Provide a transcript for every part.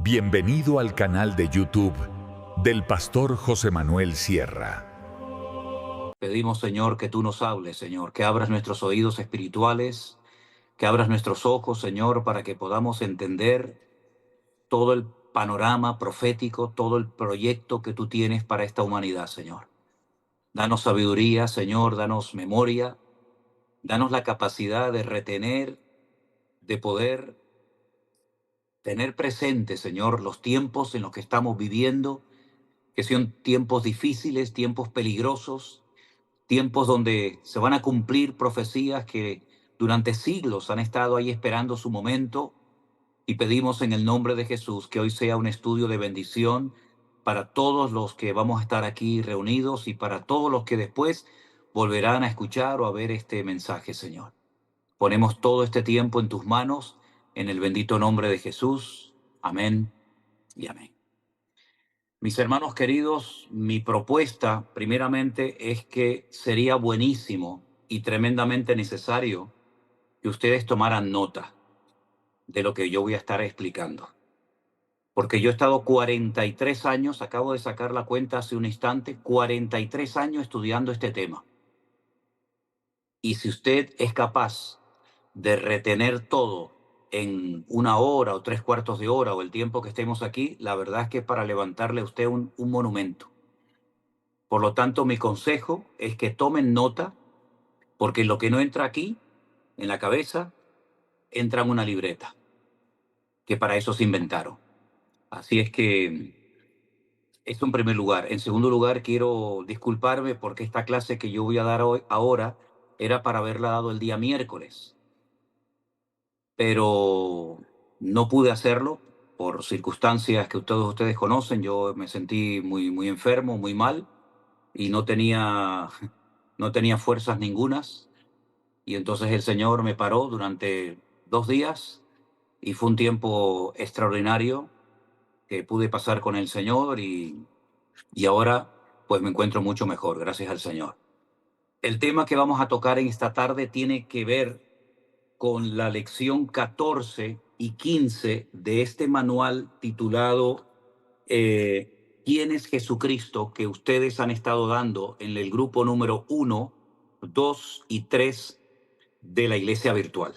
Bienvenido al canal de YouTube del Pastor José Manuel Sierra. Pedimos, Señor, que tú nos hables, Señor, que abras nuestros oídos espirituales, que abras nuestros ojos, Señor, para que podamos entender todo el panorama profético, todo el proyecto que tú tienes para esta humanidad, Señor. Danos sabiduría, Señor, danos memoria, danos la capacidad de retener, de poder tener presente, Señor, los tiempos en los que estamos viviendo, que son tiempos difíciles, tiempos peligrosos, tiempos donde se van a cumplir profecías que durante siglos han estado ahí esperando su momento, y pedimos en el nombre de Jesús que hoy sea un estudio de bendición para todos los que vamos a estar aquí reunidos y para todos los que después volverán a escuchar o a ver este mensaje, Señor. Ponemos todo este tiempo en tus manos, en el bendito nombre de Jesús. Amén y amén. Mis hermanos queridos, mi propuesta primeramente es que sería buenísimo y tremendamente necesario que ustedes tomaran nota de lo que yo voy a estar explicando. Porque yo he estado 43 años, acabo de sacar la cuenta hace un instante, 43 años estudiando este tema. Y si usted es capaz de retener todo en una hora o tres cuartos de hora o el tiempo que estemos aquí, la verdad es que es para levantarle a usted un monumento. Por lo tanto, mi consejo es que tomen nota, porque lo que no entra aquí, en la cabeza, entra en una libreta, que para eso se inventaron. Así es que esto en primer lugar. En segundo lugar, quiero disculparme porque esta clase que yo voy a dar hoy, ahora era para haberla dado el día miércoles, pero no pude hacerlo por circunstancias que todos ustedes conocen. Yo me sentí muy enfermo, muy mal, y no tenía fuerzas ningunas. Y entonces el Señor me paró durante 2 días y fue un tiempo extraordinario que pude pasar con el Señor, y ahora pues me encuentro mucho mejor, gracias al Señor. El tema que vamos a tocar en esta tarde tiene que ver con la lección 14 y 15 de este manual titulado ¿Quién es Jesucristo?, que ustedes han estado dando en el grupo número 1, 2 y 3 de la iglesia virtual.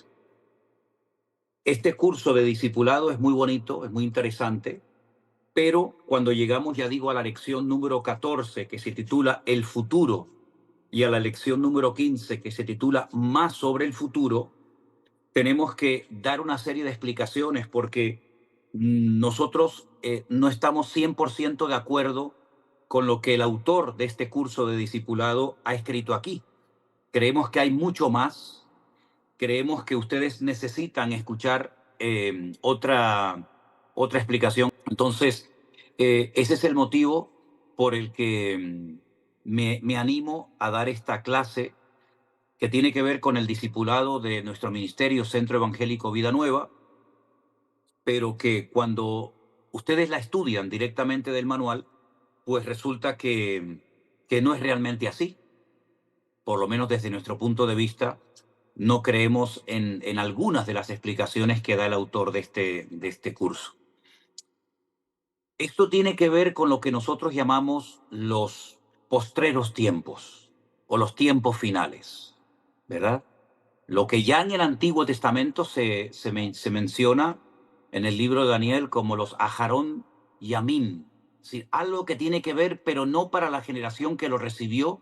Este curso de discipulado es muy bonito, es muy interesante, pero cuando llegamos, ya digo, a la lección número 14, que se titula El futuro, y a la lección número 15, que se titula Más sobre el futuro, tenemos que dar una serie de explicaciones porque nosotros no estamos 100% de acuerdo con lo que el autor de este curso de discipulado ha escrito aquí. Creemos que hay mucho más. Creemos que ustedes necesitan escuchar otra explicación. Entonces, ese es el motivo por el que me animo a dar esta clase que tiene que ver con el discipulado de nuestro ministerio Centro Evangélico Vida Nueva, pero que cuando ustedes la estudian directamente del manual, pues resulta que no es realmente así. Por lo menos desde nuestro punto de vista, no creemos en algunas de las explicaciones que da el autor de este curso. Esto tiene que ver con lo que nosotros llamamos los postreros tiempos o los tiempos finales, ¿verdad? Lo que ya en el Antiguo Testamento se menciona en el libro de Daniel como los Ajarón y Amín, es decir, algo que tiene que ver, pero no para la generación que lo recibió,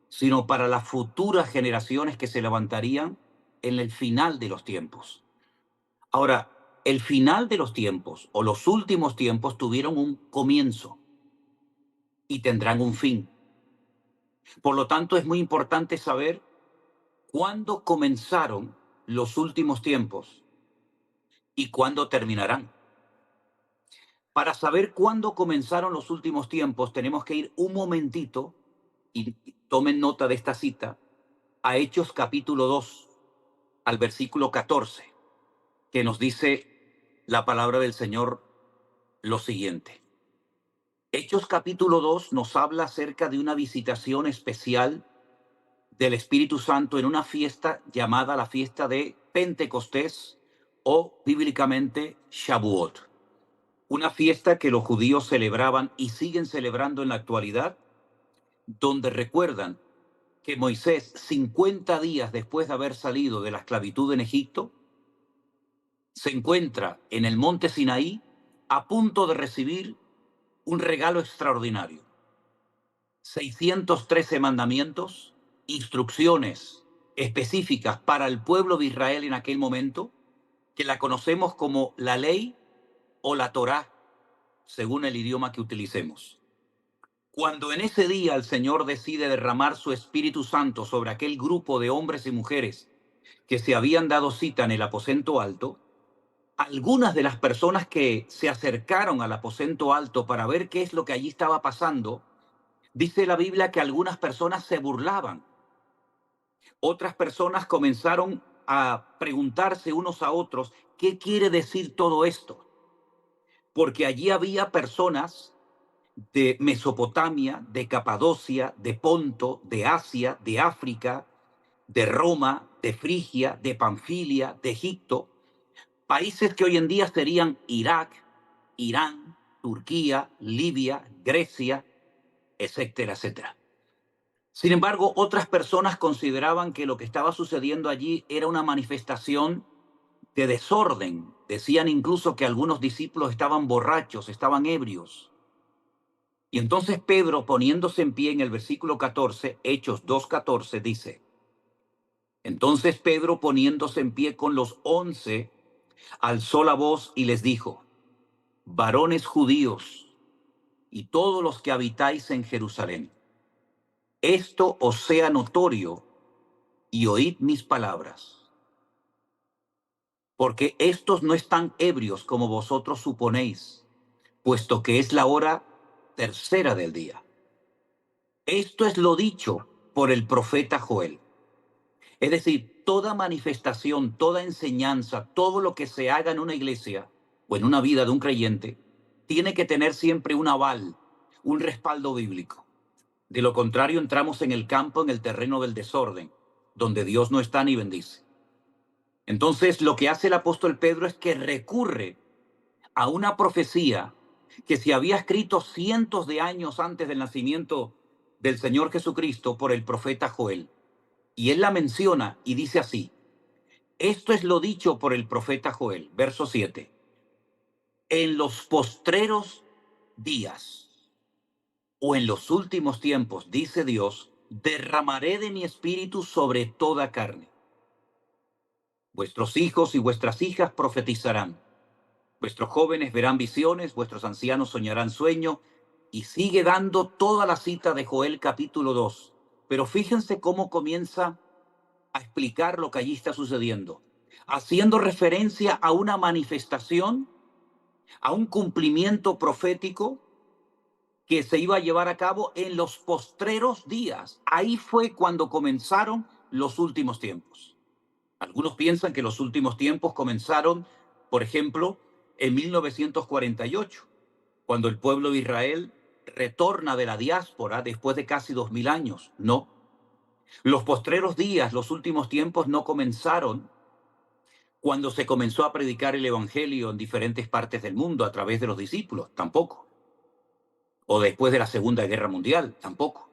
sino para las futuras generaciones que se levantarían en el final de los tiempos. Ahora, el final de los tiempos o los últimos tiempos tuvieron un comienzo y tendrán un fin. Por lo tanto, es muy importante saber cuándo comenzaron los últimos tiempos y cuándo terminarán. Para saber cuándo comenzaron los últimos tiempos, tenemos que ir un momentito, y tomen nota de esta cita, a Hechos capítulo 2, al versículo 14, que nos dice la palabra del Señor lo siguiente. Hechos capítulo 2 nos habla acerca de una visitación especial del Espíritu Santo en una fiesta llamada la fiesta de Pentecostés, o bíblicamente Shavuot. una fiesta que los judíos celebraban y siguen celebrando en la actualidad, donde recuerdan que Moisés, 50 días después de haber salido de la esclavitud en Egipto, se encuentra en el monte Sinaí a punto de recibir un regalo extraordinario. 613 mandamientos, instrucciones específicas para el pueblo de Israel en aquel momento, que la conocemos como la ley o la Torá, según el idioma que utilicemos. Cuando en ese día el Señor decide derramar su Espíritu Santo sobre aquel grupo de hombres y mujeres que se habían dado cita en el aposento alto, algunas de las personas que se acercaron al aposento alto para ver qué es lo que allí estaba pasando, dice la Biblia que algunas personas se burlaban. Otras personas comenzaron a preguntarse unos a otros, ¿qué quiere decir todo esto? Porque allí había personas de Mesopotamia, de Capadocia, de Ponto, de Asia, de África, de Roma, de Frigia, de Panfilia, de Egipto, países que hoy en día serían Irak, Irán, Turquía, Libia, Grecia, etcétera, etcétera. Sin embargo, otras personas consideraban que lo que estaba sucediendo allí era una manifestación de desorden. Decían incluso que algunos discípulos estaban borrachos, estaban ebrios. Y entonces Pedro, poniéndose en pie en el versículo 14, Hechos 2:14, dice, entonces Pedro, poniéndose en pie con los 11, alzó la voz y les dijo, varones judíos y todos los que habitáis en Jerusalén, esto os sea notorio y oíd mis palabras, porque estos no están ebrios como vosotros suponéis, puesto que es la hora tercera del día. Esto es lo dicho por el profeta Joel. Es decir, toda manifestación, toda enseñanza, todo lo que se haga en una iglesia o en una vida de un creyente, tiene que tener siempre un aval, un respaldo bíblico. De lo contrario, entramos en el campo, en el terreno del desorden, donde Dios no está ni bendice. Entonces, lo que hace el apóstol Pedro es que recurre a una profecía que se había escrito cientos de años antes del nacimiento del Señor Jesucristo por el profeta Joel. Y él la menciona y dice así, esto es lo dicho por el profeta Joel, verso 7. En los postreros días o en los últimos tiempos, dice Dios, derramaré de mi espíritu sobre toda carne. Vuestros hijos y vuestras hijas profetizarán. Vuestros jóvenes verán visiones, vuestros ancianos soñarán sueños, y sigue dando toda la cita de Joel capítulo 2. Pero fíjense cómo comienza a explicar lo que allí está sucediendo, haciendo referencia a una manifestación, a un cumplimiento profético que se iba a llevar a cabo en los postreros días. Ahí fue cuando comenzaron los últimos tiempos. Algunos piensan que los últimos tiempos comenzaron, por ejemplo, en 1948, cuando el pueblo de Israel retorna de la diáspora después de casi 2000 años. No. Los postreros días, los últimos tiempos, no comenzaron cuando se comenzó a predicar el evangelio en diferentes partes del mundo a través de los discípulos, tampoco. O después de la Segunda Guerra Mundial, tampoco.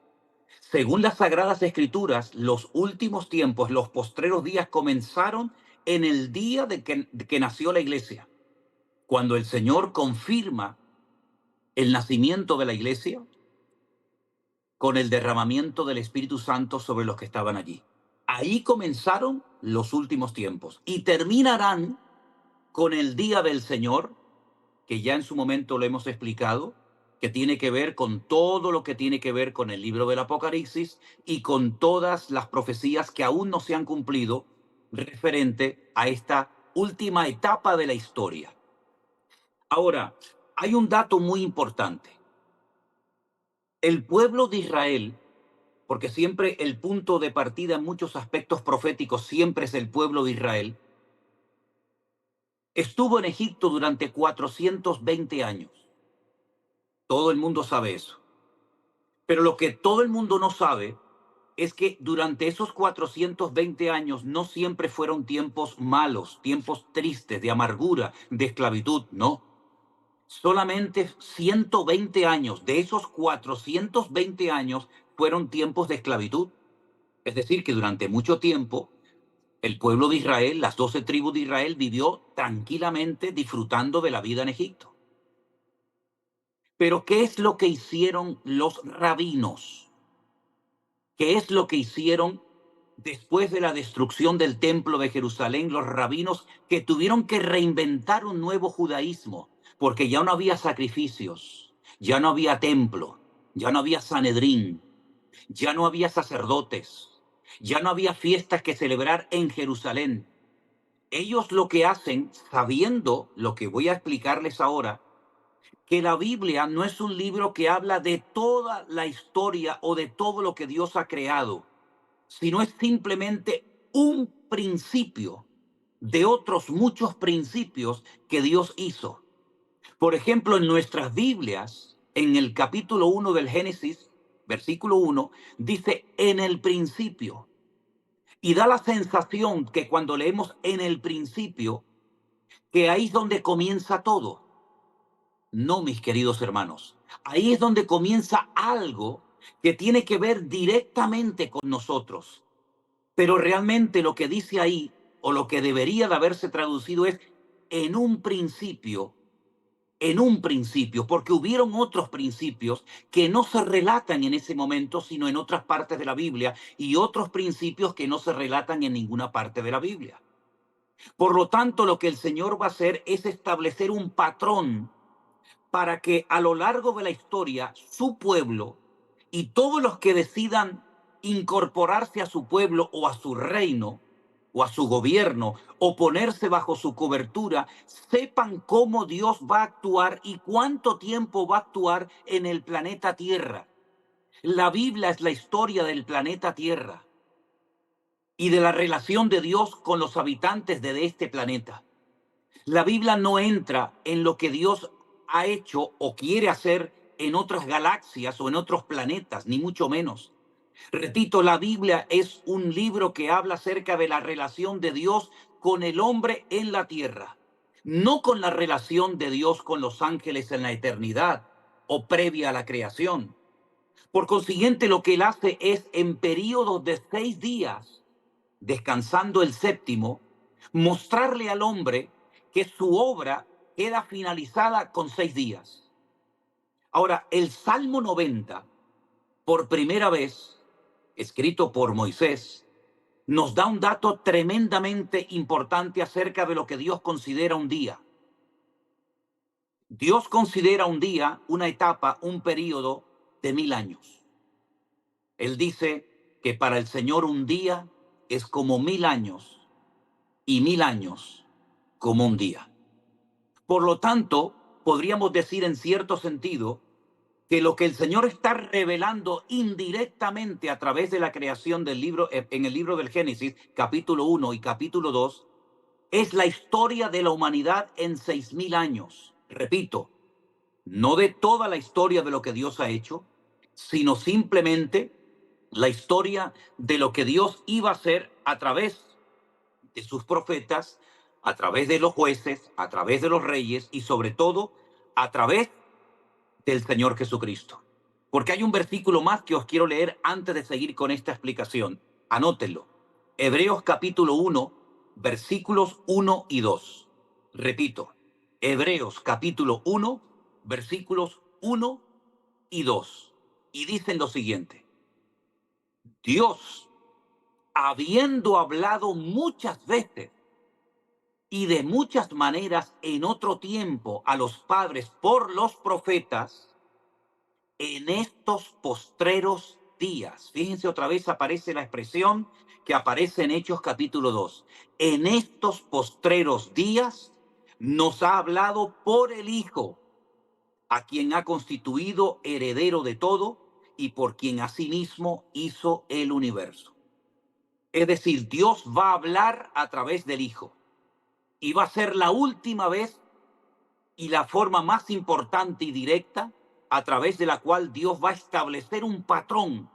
Según las Sagradas Escrituras, los últimos tiempos, los postreros días comenzaron en el día de que nació la iglesia, cuando el Señor confirma el nacimiento de la iglesia con el derramamiento del Espíritu Santo sobre los que estaban allí. Ahí comenzaron los últimos tiempos y terminarán con el día del Señor, que ya en su momento lo hemos explicado, que tiene que ver con todo lo que tiene que ver con el libro del Apocalipsis y con todas las profecías que aún no se han cumplido referente a esta última etapa de la historia. Ahora, hay un dato muy importante. El pueblo de Israel, porque siempre el punto de partida en muchos aspectos proféticos siempre es el pueblo de Israel, estuvo en Egipto durante 420 años. Todo el mundo sabe eso. Pero lo que todo el mundo no sabe es que durante esos 420 años no siempre fueron tiempos malos, tiempos tristes, de amargura, de esclavitud, no. Solamente 120 años de esos 420 años fueron tiempos de esclavitud. Es decir, que durante mucho tiempo el pueblo de Israel, las 12 tribus de Israel, vivió tranquilamente disfrutando de la vida en Egipto. Pero ¿qué es lo que hicieron los rabinos? ¿Qué es lo que hicieron después de la destrucción del templo de Jerusalén? Los rabinos que tuvieron que reinventar un nuevo judaísmo, porque ya no había sacrificios, ya no había templo, ya no había Sanedrín, ya no había sacerdotes, ya no había fiestas que celebrar en Jerusalén. Ellos lo que hacen, sabiendo lo que voy a explicarles ahora, que la Biblia no es un libro que habla de toda la historia o de todo lo que Dios ha creado, sino es simplemente un principio de otros muchos principios que Dios hizo. Por ejemplo, en nuestras Biblias, en el capítulo 1 del Génesis, versículo 1, dice en el principio. Y da la sensación que cuando leemos en el principio, que ahí es donde comienza todo. No, mis queridos hermanos. Ahí es donde comienza algo que tiene que ver directamente con nosotros. Pero realmente lo que dice ahí, o lo que debería de haberse traducido es en un principio, porque hubieron otros principios que no se relatan en ese momento, sino en otras partes de la Biblia, y otros principios que no se relatan en ninguna parte de la Biblia. Por lo tanto, lo que el Señor va a hacer es establecer un patrón para que a lo largo de la historia su pueblo y todos los que decidan incorporarse a su pueblo o a su reino o a su gobierno o ponerse bajo su cobertura, sepan cómo Dios va a actuar y cuánto tiempo va a actuar en el planeta Tierra. La Biblia es la historia del planeta Tierra y de la relación de Dios con los habitantes de este planeta. La Biblia no entra en lo que Dios ha hecho o quiere hacer en otras galaxias o en otros planetas, ni mucho menos. Repito, la Biblia es un libro que habla acerca de la relación de Dios con el hombre en la tierra, no con la relación de Dios con los ángeles en la eternidad o previa a la creación. Por consiguiente, lo que él hace es en periodos de 6 días, descansando el séptimo, mostrarle al hombre que su obra queda finalizada con 6 días. Ahora, el Salmo 90, por primera vez, escrito por Moisés, nos da un dato tremendamente importante acerca de lo que Dios considera un día. Dios considera un día, una etapa, un periodo de 1000 años. Él dice que para el Señor un día es como 1000 años y 1000 años como un día. Por lo tanto, podríamos decir en cierto sentido que lo que el Señor está revelando indirectamente a través de la creación del libro, en el libro del Génesis, capítulo 1 y capítulo 2, es la historia de la humanidad en 6000 años. Repito, no de toda la historia de lo que Dios ha hecho, sino simplemente la historia de lo que Dios iba a hacer a través de sus profetas, a través de los jueces, a través de los reyes y sobre todo a través del Señor Jesucristo. Porque hay un versículo más que os quiero leer antes de seguir con esta explicación. Anótenlo. Hebreos capítulo 1, versículos 1 y 2. Repito, Hebreos capítulo 1, versículos 1 y 2. Y dicen lo siguiente. Dios, habiendo hablado muchas veces y de muchas maneras en otro tiempo a los padres por los profetas, en estos postreros días. Fíjense, otra vez aparece la expresión que aparece en Hechos capítulo 2. En estos postreros días nos ha hablado por el Hijo, a quien ha constituido heredero de todo y por quien asimismo hizo el universo. Es decir, Dios va a hablar a través del Hijo y va a ser la última vez y la forma más importante y directa a través de la cual Dios va a establecer un patrón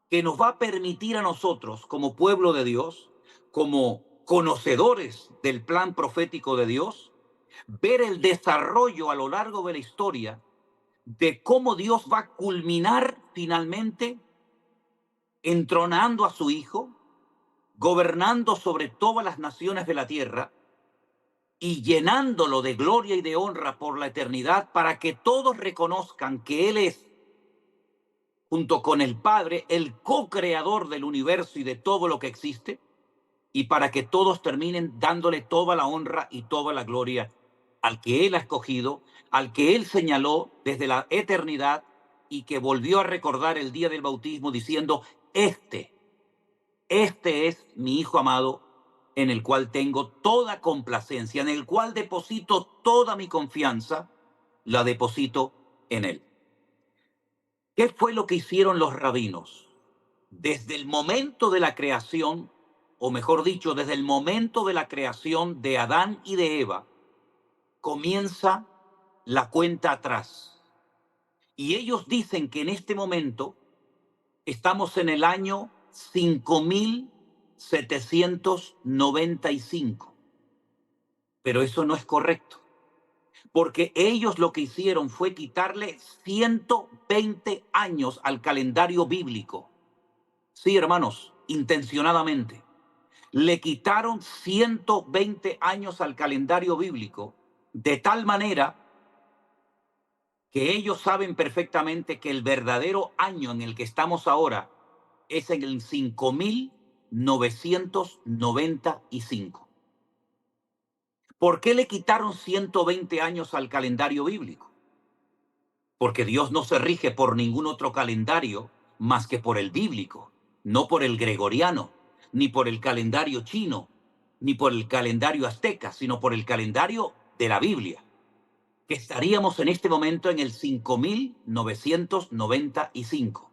que nos va a permitir a nosotros, como pueblo de Dios, como conocedores del plan profético de Dios, ver el desarrollo a lo largo de la historia de cómo Dios va a culminar finalmente entronando a su Hijo, gobernando sobre todas las naciones de la tierra y llenándolo de gloria y de honra por la eternidad para que todos reconozcan que Él es, junto con el Padre, el co-creador del universo y de todo lo que existe, y para que todos terminen dándole toda la honra y toda la gloria al que Él ha escogido, al que Él señaló desde la eternidad y que volvió a recordar el día del bautismo diciendo, este es mi Hijo amado, en el cual tengo toda complacencia, en el cual deposito toda mi confianza, la deposito en Él. ¿Qué fue lo que hicieron los rabinos? Desde el momento de la creación, o mejor dicho, desde el momento de la creación de Adán y de Eva, comienza la cuenta atrás. Y ellos dicen que en este momento estamos en el año 5795. Pero eso no es correcto, porque ellos lo que hicieron fue quitarle 120 años al calendario bíblico. Sí, hermanos, intencionadamente. Le quitaron 120 años al calendario bíblico, de tal manera que ellos saben perfectamente que el verdadero año en el que estamos ahora es en el 5995. ¿Por qué le quitaron 120 años al calendario bíblico? Porque Dios no se rige por ningún otro calendario más que por el bíblico, no por el gregoriano, ni por el calendario chino, ni por el calendario azteca, sino por el calendario de la Biblia, que estaríamos en este momento en el 5995,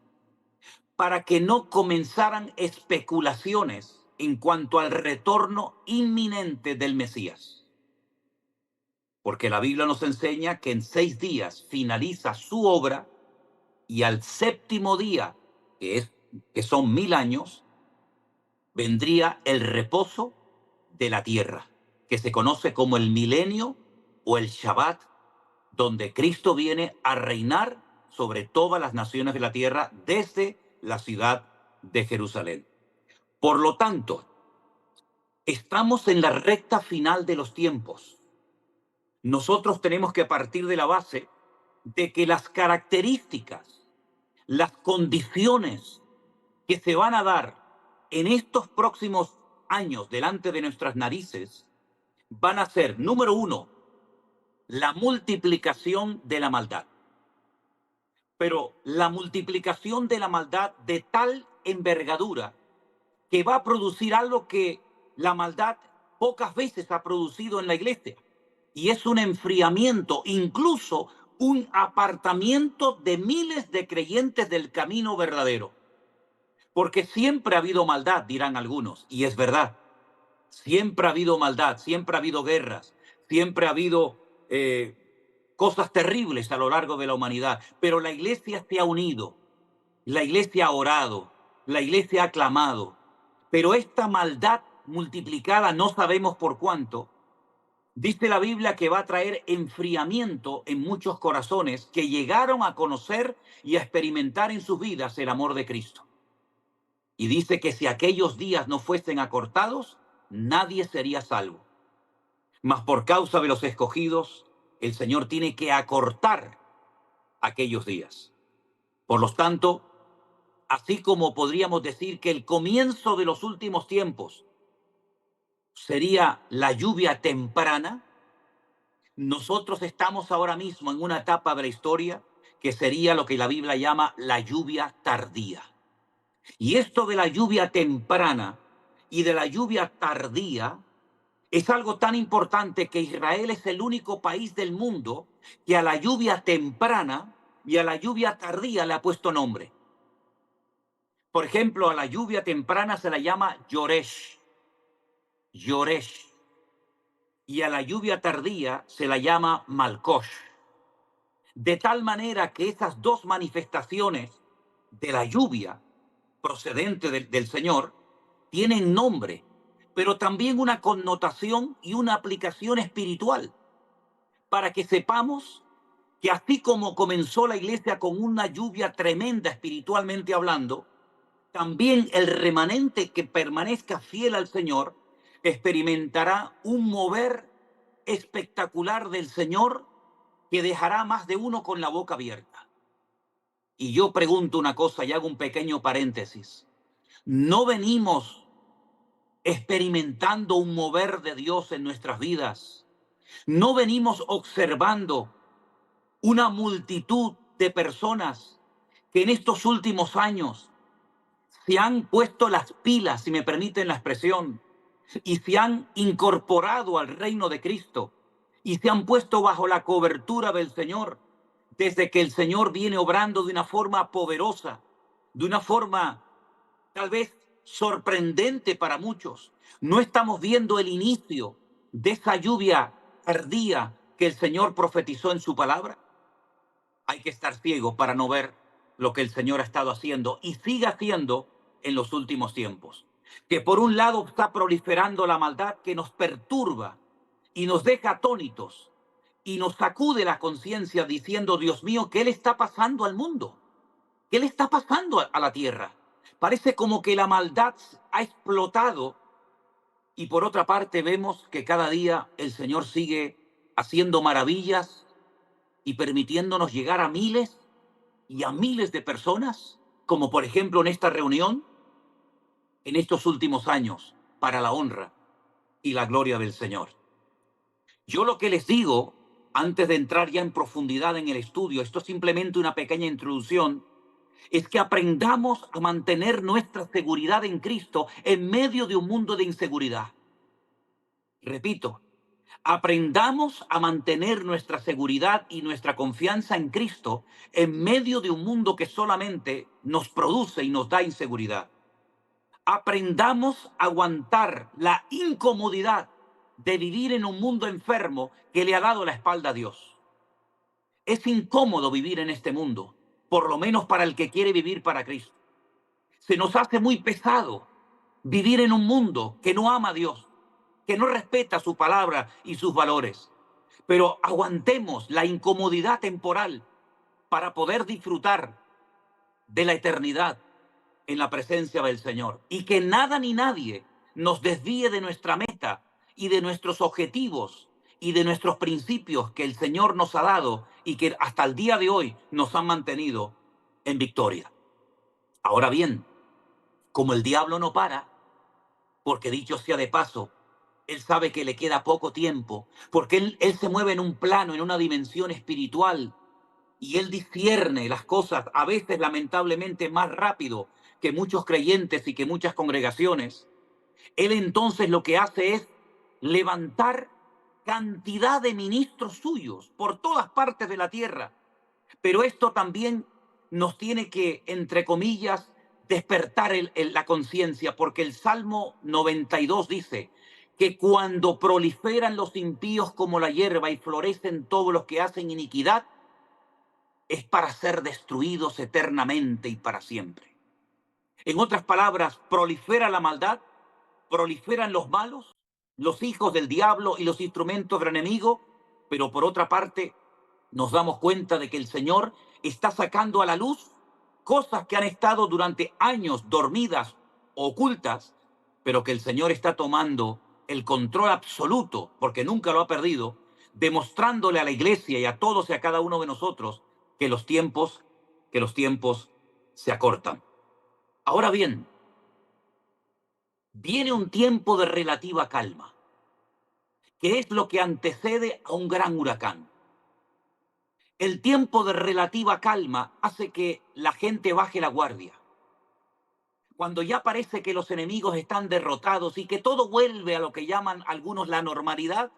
para que no comenzaran especulaciones en cuanto al retorno inminente del Mesías. Porque la Biblia nos enseña que en 6 días finaliza su obra y al séptimo día, que son 1000 años, vendría el reposo de la tierra, que se conoce como el milenio o el Shabbat, donde Cristo viene a reinar sobre todas las naciones de la tierra desde la ciudad de Jerusalén. Por lo tanto, estamos en la recta final de los tiempos. Nosotros tenemos que partir de la base de que las características, las condiciones que se van a dar en estos próximos años delante de nuestras narices van a ser, número uno, la multiplicación de la maldad. Pero la multiplicación de la maldad de tal envergadura que va a producir algo que la maldad pocas veces ha producido en la iglesia. Y es un enfriamiento, incluso un apartamiento de miles de creyentes del camino verdadero. Porque siempre ha habido maldad, dirán algunos, y es verdad. Siempre ha habido maldad, siempre ha habido guerras, siempre ha habido cosas terribles a lo largo de la humanidad. Pero la iglesia se ha unido, la iglesia ha orado, la iglesia ha clamado. Pero esta maldad multiplicada, no sabemos por cuánto, dice la Biblia que va a traer enfriamiento en muchos corazones que llegaron a conocer y a experimentar en sus vidas el amor de Cristo. Y dice que si aquellos días no fuesen acortados, nadie sería salvo. Mas por causa de los escogidos, el Señor tiene que acortar aquellos días. Por lo tanto, así como podríamos decir que el comienzo de los últimos tiempos sería la lluvia temprana, nosotros estamos ahora mismo en una etapa de la historia que sería lo que la Biblia llama la lluvia tardía. Y esto de la lluvia temprana y de la lluvia tardía es algo tan importante que Israel es el único país del mundo que a la lluvia temprana y a la lluvia tardía le ha puesto nombre. Por ejemplo, a la lluvia temprana se la llama Yoresh. Yoresh. Y a la lluvia tardía se la llama Malkosh. De tal manera que esas dos manifestaciones de la lluvia procedente del Señor tienen nombre, pero también una connotación y una aplicación espiritual. para que sepamos que así como comenzó la iglesia con una lluvia tremenda espiritualmente hablando, también el remanente que permanezca fiel al Señor experimentará un mover espectacular del Señor que dejará más de uno con la boca abierta. Y yo pregunto una cosa y hago un pequeño paréntesis. ¿No venimos experimentando un mover de Dios en nuestras vidas? ¿No venimos observando una multitud de personas que en estos últimos años se han puesto las pilas, si me permiten la expresión, y se han incorporado al reino de Cristo y se han puesto bajo la cobertura del Señor desde que el Señor viene obrando de una forma poderosa, de una forma tal vez sorprendente para muchos? No estamos viendo el inicio de esa lluvia tardía que el Señor profetizó en su palabra. Hay que estar ciego para no ver lo que el Señor ha estado haciendo y sigue haciendo en los últimos tiempos. Que por un lado está proliferando la maldad que nos perturba y nos deja atónitos y nos sacude la conciencia diciendo, Dios mío, ¿qué le está pasando al mundo? ¿Qué le está pasando a la tierra? Parece como que la maldad ha explotado y por otra parte vemos que cada día el Señor sigue haciendo maravillas y permitiéndonos llegar a miles y a miles de personas, como por ejemplo en esta reunión, en estos últimos años, para la honra y la gloria del Señor. Yo lo que les digo, antes de entrar ya en profundidad en el estudio, esto es simplemente una pequeña introducción, es que aprendamos a mantener nuestra seguridad en Cristo en medio de un mundo de inseguridad. Repito, aprendamos a mantener nuestra seguridad y nuestra confianza en Cristo en medio de un mundo que solamente nos produce y nos da inseguridad. Aprendamos a aguantar la incomodidad de vivir en un mundo enfermo que le ha dado la espalda a Dios. Es incómodo vivir en este mundo, por lo menos para el que quiere vivir para Cristo. Se nos hace muy pesado vivir en un mundo que no ama a Dios, que no respeta su palabra y sus valores. Pero aguantemos la incomodidad temporal para poder disfrutar de la eternidad en la presencia del Señor. Y que nada ni nadie nos desvíe de nuestra meta y de nuestros objetivos y de nuestros principios que el Señor nos ha dado y que hasta el día de hoy nos han mantenido en victoria. Ahora bien, como el diablo no para, porque dicho sea de paso, él sabe que le queda poco tiempo, porque él se mueve en un plano, en una dimensión espiritual, y él discierne las cosas a veces lamentablemente más rápido que muchos creyentes y que muchas congregaciones. Él entonces lo que hace es levantar cantidad de ministros suyos por todas partes de la tierra. Pero esto también nos tiene que, entre comillas, despertar la conciencia, porque el Salmo 92 dice que cuando proliferan los impíos como la hierba y florecen todos los que hacen iniquidad, es para ser destruidos eternamente y para siempre. En otras palabras, prolifera la maldad, proliferan los malos, los hijos del diablo y los instrumentos del enemigo, pero por otra parte nos damos cuenta de que el Señor está sacando a la luz cosas que han estado durante años dormidas, ocultas, pero que el Señor está tomando el control absoluto, porque nunca lo ha perdido, demostrándole a la iglesia y a todos y a cada uno de nosotros que que los tiempos se acortan. Ahora bien, viene un tiempo de relativa calma, que es lo que antecede a un gran huracán. El tiempo de relativa calma hace que la gente baje la guardia. Cuando ya parece que los enemigos están derrotados y que todo vuelve a lo que llaman algunos la normalidad,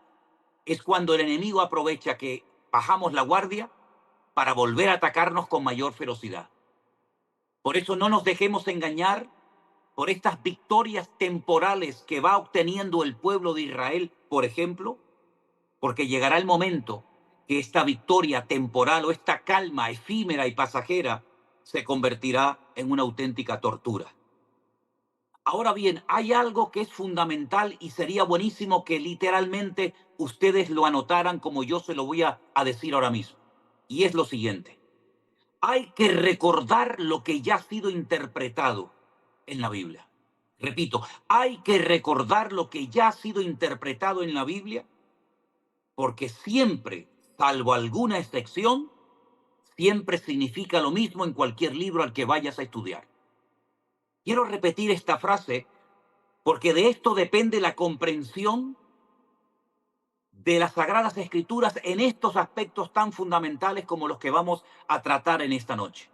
es cuando el enemigo aprovecha que bajamos la guardia para volver a atacarnos con mayor ferocidad. Por eso no nos dejemos engañar por estas victorias temporales que va obteniendo el pueblo de Israel, por ejemplo, porque llegará el momento que esta victoria temporal o esta calma efímera y pasajera se convertirá en una auténtica tortura. Ahora bien, hay algo que es fundamental y sería buenísimo que literalmente ustedes lo anotaran como yo se lo voy a decir ahora mismo. Y es lo siguiente. Hay que recordar lo que ya ha sido interpretado en la Biblia. Repito, hay que recordar lo que ya ha sido interpretado en la Biblia, porque siempre, salvo alguna excepción, siempre significa lo mismo en cualquier libro al que vayas a estudiar. Quiero repetir esta frase porque de esto depende la comprensión de las Sagradas Escrituras en estos aspectos tan fundamentales como los que vamos a tratar en esta noche.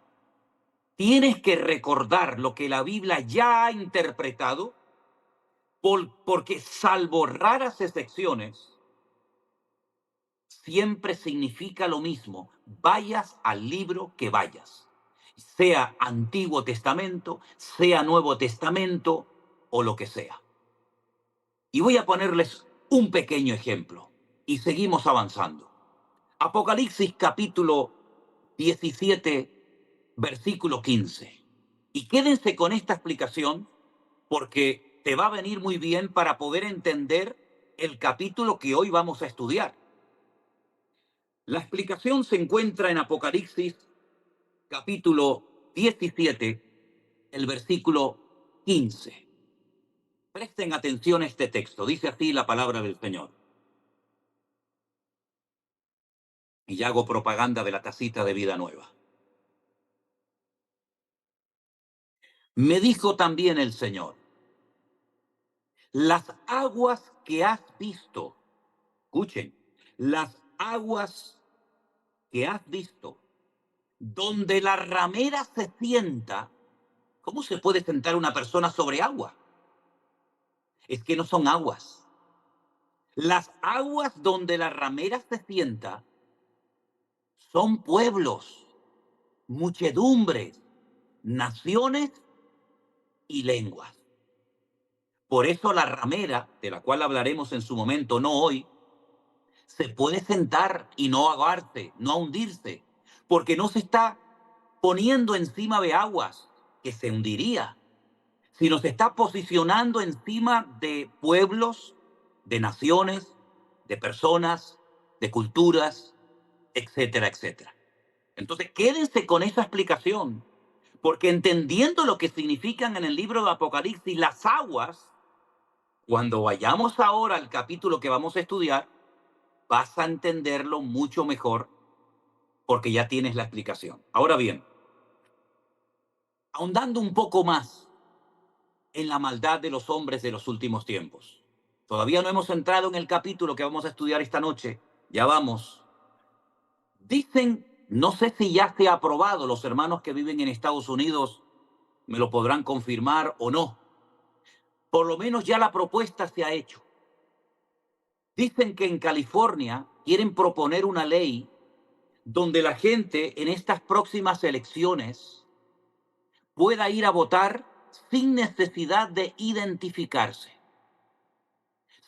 Tienes que recordar lo que la Biblia ya ha interpretado, porque salvo raras excepciones, siempre significa lo mismo, vayas al libro que vayas, sea Antiguo Testamento, sea Nuevo Testamento o lo que sea. Y voy a ponerles un pequeño ejemplo y seguimos avanzando. Apocalipsis capítulo 17, versículo 15. Y quédense con esta explicación porque te va a venir muy bien para poder entender el capítulo que hoy vamos a estudiar. La explicación se encuentra en Apocalipsis capítulo 17, el versículo 15. Presten atención a este texto. Dice así la palabra del Señor. Y hago propaganda de la tacita de vida nueva. Me dijo también el Señor, las aguas que has visto, escuchen, las aguas que has visto, donde la ramera se sienta. ¿Cómo se puede sentar una persona sobre agua? Es que no son aguas. Las aguas donde la ramera se sienta son pueblos, muchedumbres, naciones y lenguas. Por eso la ramera, de la cual hablaremos en su momento, no hoy, se puede sentar y no ahogarse, no hundirse, porque no se está poniendo encima de aguas que se hundiría, sino se está posicionando encima de pueblos, de naciones, de personas, de culturas, etcétera, etcétera. Entonces, quédense con esa explicación, porque entendiendo lo que significan en el libro de Apocalipsis las aguas, cuando vayamos ahora al capítulo que vamos a estudiar, vas a entenderlo mucho mejor porque ya tienes la explicación. Ahora bien, ahondando un poco más en la maldad de los hombres de los últimos tiempos. Todavía no hemos entrado en el capítulo que vamos a estudiar esta noche. Ya vamos. Dicen, no sé si ya se ha aprobado, los hermanos que viven en Estados Unidos me lo podrán confirmar o no. Por lo menos ya la propuesta se ha hecho. Dicen que en California quieren proponer una ley donde la gente en estas próximas elecciones pueda ir a votar sin necesidad de identificarse,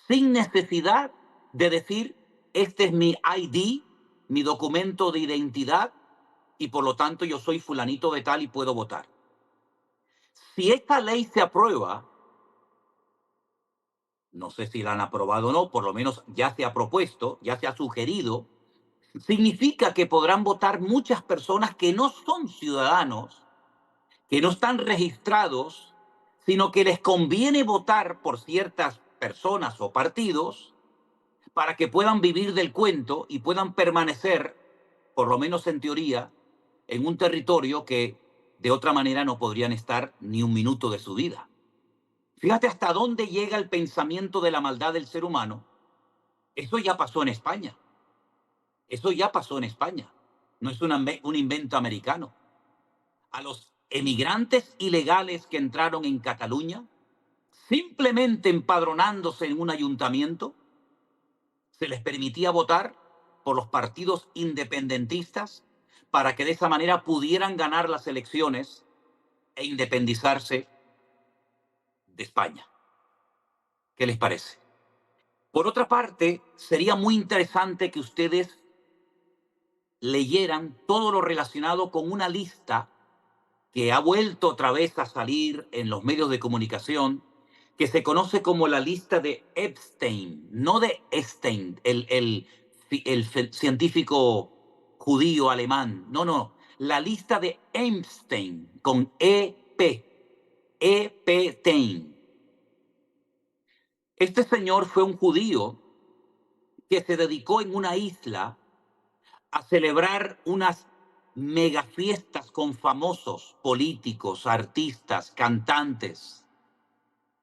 sin necesidad de decir, este es mi ID, mi documento de identidad, y por lo tanto yo soy fulanito de tal y puedo votar. Si esta ley se aprueba, no sé si la han aprobado o no, por lo menos ya se ha propuesto, ya se ha sugerido, significa que podrán votar muchas personas que no son ciudadanos, que no están registrados, sino que les conviene votar por ciertas personas o partidos para que puedan vivir del cuento y puedan permanecer, por lo menos en teoría, en un territorio que de otra manera no podrían estar ni un minuto de su vida. Fíjate hasta dónde llega el pensamiento de la maldad del ser humano. Eso ya pasó en España. Eso ya pasó en España. No es un invento americano. A los emigrantes ilegales que entraron en Cataluña, simplemente empadronándose en un ayuntamiento, se les permitía votar por los partidos independentistas para que de esa manera pudieran ganar las elecciones e independizarse de España. ¿Qué les parece? Por otra parte, sería muy interesante que ustedes leyeran todo lo relacionado con una lista que ha vuelto otra vez a salir en los medios de comunicación, que se conoce como la lista de Epstein, no de Stein, el científico judío alemán, no, no, la lista de Epstein, con Epstein. Este señor fue un judío que se dedicó en una isla a celebrar unas megafiestas con famosos políticos, artistas, cantantes,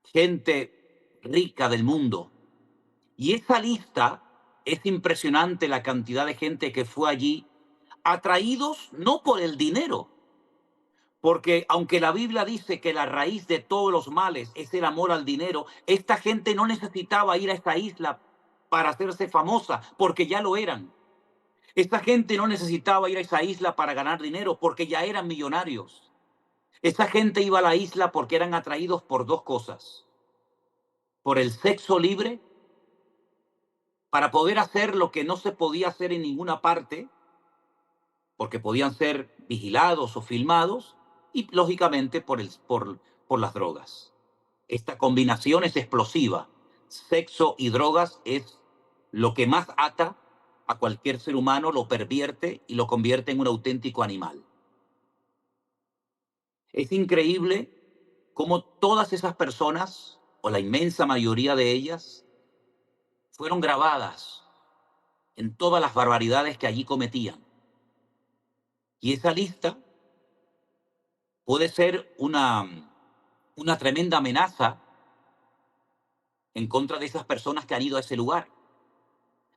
gente rica del mundo. Y esa lista, es impresionante la cantidad de gente que fue allí, atraídos no por el dinero, porque aunque la Biblia dice que la raíz de todos los males es el amor al dinero, esta gente no necesitaba ir a esta isla para hacerse famosa, porque ya lo eran. Esta gente no necesitaba ir a esa isla para ganar dinero, porque ya eran millonarios. Esa gente iba a la isla porque eran atraídos por dos cosas: por el sexo libre, para poder hacer lo que no se podía hacer en ninguna parte, porque podían ser vigilados o filmados, y lógicamente por las drogas. Esta combinación es explosiva. Sexo y drogas es lo que más ata a cualquier ser humano, lo pervierte y lo convierte en un auténtico animal. Es increíble cómo todas esas personas, o la inmensa mayoría de ellas, fueron grabadas en todas las barbaridades que allí cometían. Y esa lista puede ser una tremenda amenaza en contra de esas personas que han ido a ese lugar.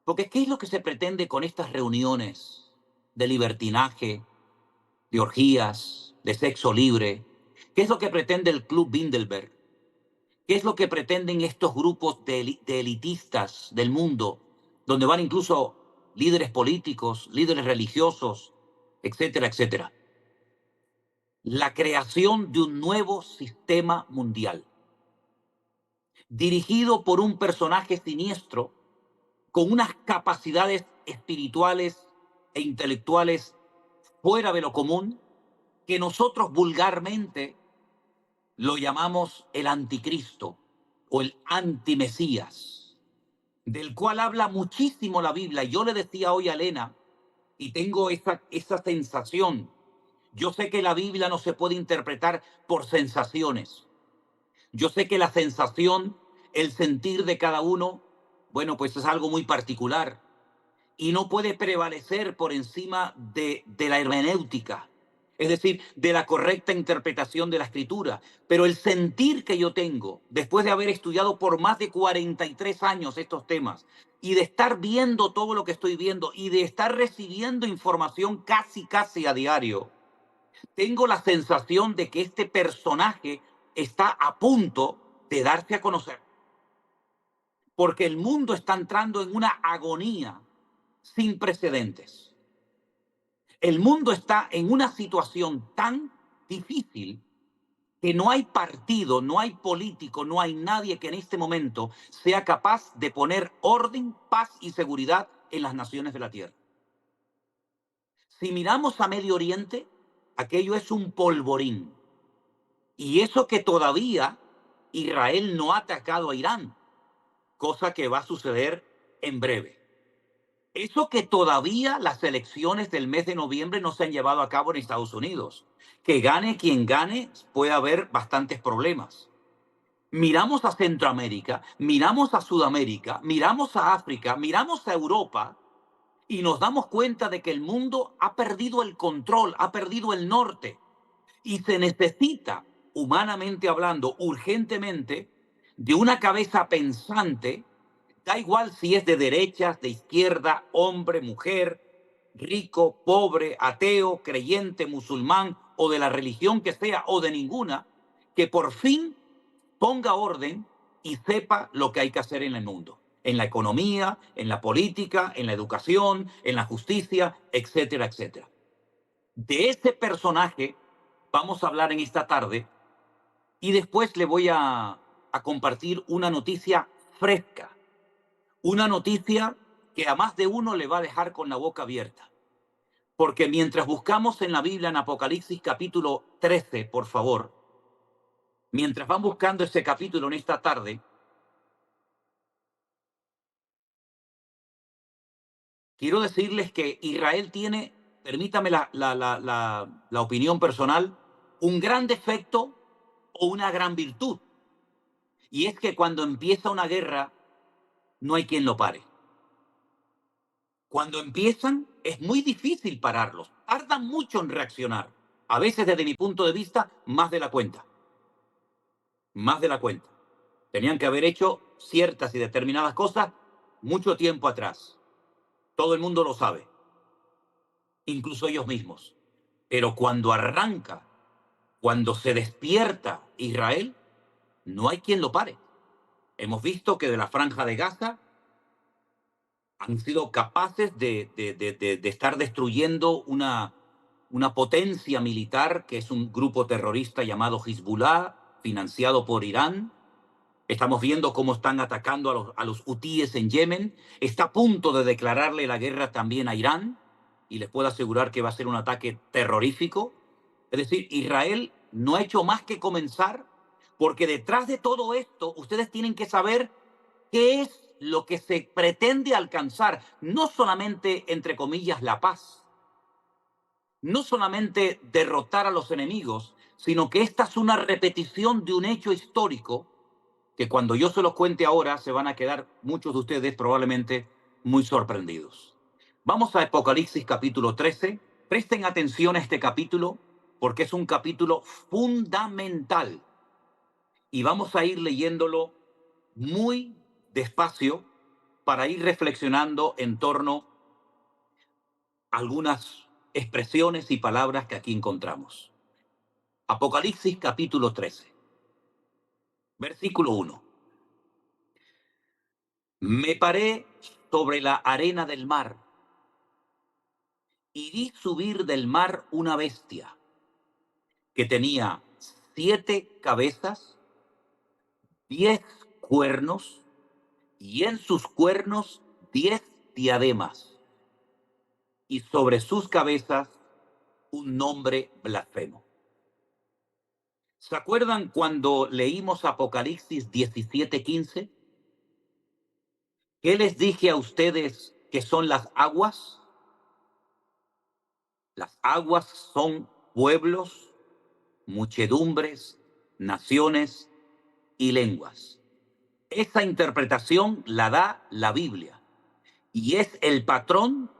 Porque ¿qué es lo que se pretende con estas reuniones de libertinaje, de orgías, de sexo libre? ¿Qué es lo que pretende el Club Bilderberg? ¿Qué es lo que pretenden estos grupos de elitistas del mundo, donde van incluso líderes políticos, líderes religiosos, etcétera, etcétera? La creación de un nuevo sistema mundial, dirigido por un personaje siniestro con unas capacidades espirituales e intelectuales fuera de lo común, que nosotros vulgarmente lo llamamos el anticristo o el antimesías, del cual habla muchísimo la Biblia. Yo le decía hoy a Elena, y tengo esa sensación, yo sé que la Biblia no se puede interpretar por sensaciones. Yo sé que la sensación, el sentir de cada uno, bueno, pues es algo muy particular y no puede prevalecer por encima de la hermenéutica, es decir, de la correcta interpretación de la escritura. Pero el sentir que yo tengo, después de haber estudiado por más de 43 años estos temas, y de estar viendo todo lo que estoy viendo, y de estar recibiendo información casi a diario, tengo la sensación de que este personaje está a punto de darse a conocer, porque el mundo está entrando en una agonía sin precedentes. El mundo está en una situación tan difícil que no hay partido, no hay político, no hay nadie que en este momento sea capaz de poner orden, paz y seguridad en las naciones de la tierra. Si miramos a Medio Oriente, aquello es un polvorín. Y eso que todavía Israel no ha atacado a Irán, cosa que va a suceder en breve. Eso que todavía las elecciones del mes de noviembre no se han llevado a cabo en Estados Unidos. Que gane quien gane, puede haber bastantes problemas. Miramos a Centroamérica, miramos a Sudamérica, miramos a África, miramos a Europa y nos damos cuenta de que el mundo ha perdido el control, ha perdido el norte. Y se necesita, humanamente hablando, urgentemente, de una cabeza pensante, da igual si es de derechas, de izquierda, hombre, mujer, rico, pobre, ateo, creyente, musulmán o de la religión que sea o de ninguna, que por fin ponga orden y sepa lo que hay que hacer en el mundo, en la economía, en la política, en la educación, en la justicia, etcétera, etcétera. De ese personaje vamos a hablar en esta tarde y después le voy a compartir una noticia fresca, una noticia que a más de uno le va a dejar con la boca abierta, Porque mientras buscamos en la Biblia, en Apocalipsis capítulo 13, por favor, mientras van buscando ese capítulo en esta tarde, quiero decirles que Israel tiene, permítame la opinión personal, un gran defecto o una gran virtud. Y es que cuando empieza una guerra, no hay quien lo pare. Cuando empiezan, es muy difícil pararlos. Tardan mucho en reaccionar. A veces, desde mi punto de vista, más de la cuenta. Más de la cuenta. Tenían que haber hecho ciertas y determinadas cosas mucho tiempo atrás. Todo el mundo lo sabe, incluso ellos mismos. Pero cuando arranca, cuando se despierta Israel, no hay quien lo pare. Hemos visto que de la Franja de Gaza han sido capaces de estar destruyendo una potencia militar que es un grupo terrorista llamado Hezbollah, financiado por Irán. Estamos viendo cómo están atacando a los hutíes en Yemen. Está a punto de declararle la guerra también a Irán y les puedo asegurar que va a ser un ataque terrorífico. Es decir, Israel no ha hecho más que comenzar, porque detrás de todo esto ustedes tienen que saber qué es lo que se pretende alcanzar. No solamente, entre comillas, la paz, no solamente derrotar a los enemigos, sino que esta es una repetición de un hecho histórico que cuando yo se los cuente ahora se van a quedar muchos de ustedes probablemente muy sorprendidos. Vamos a Apocalipsis capítulo 13. Presten atención a este capítulo porque es un capítulo fundamental y vamos a ir leyéndolo muy despacio para ir reflexionando en torno a algunas expresiones y palabras que aquí encontramos. Apocalipsis capítulo 13, versículo 1. Me paré sobre la arena del mar y vi subir del mar una bestia que tenía 7 cabezas, 10 cuernos y en sus cuernos 10 diademas y sobre sus cabezas un nombre blasfemo. ¿Se acuerdan cuando leímos Apocalipsis 17:15? ¿Qué les dije a ustedes que son las aguas? Las aguas son pueblos, muchedumbres, naciones y lenguas. Esa interpretación la da la Biblia y es el patrón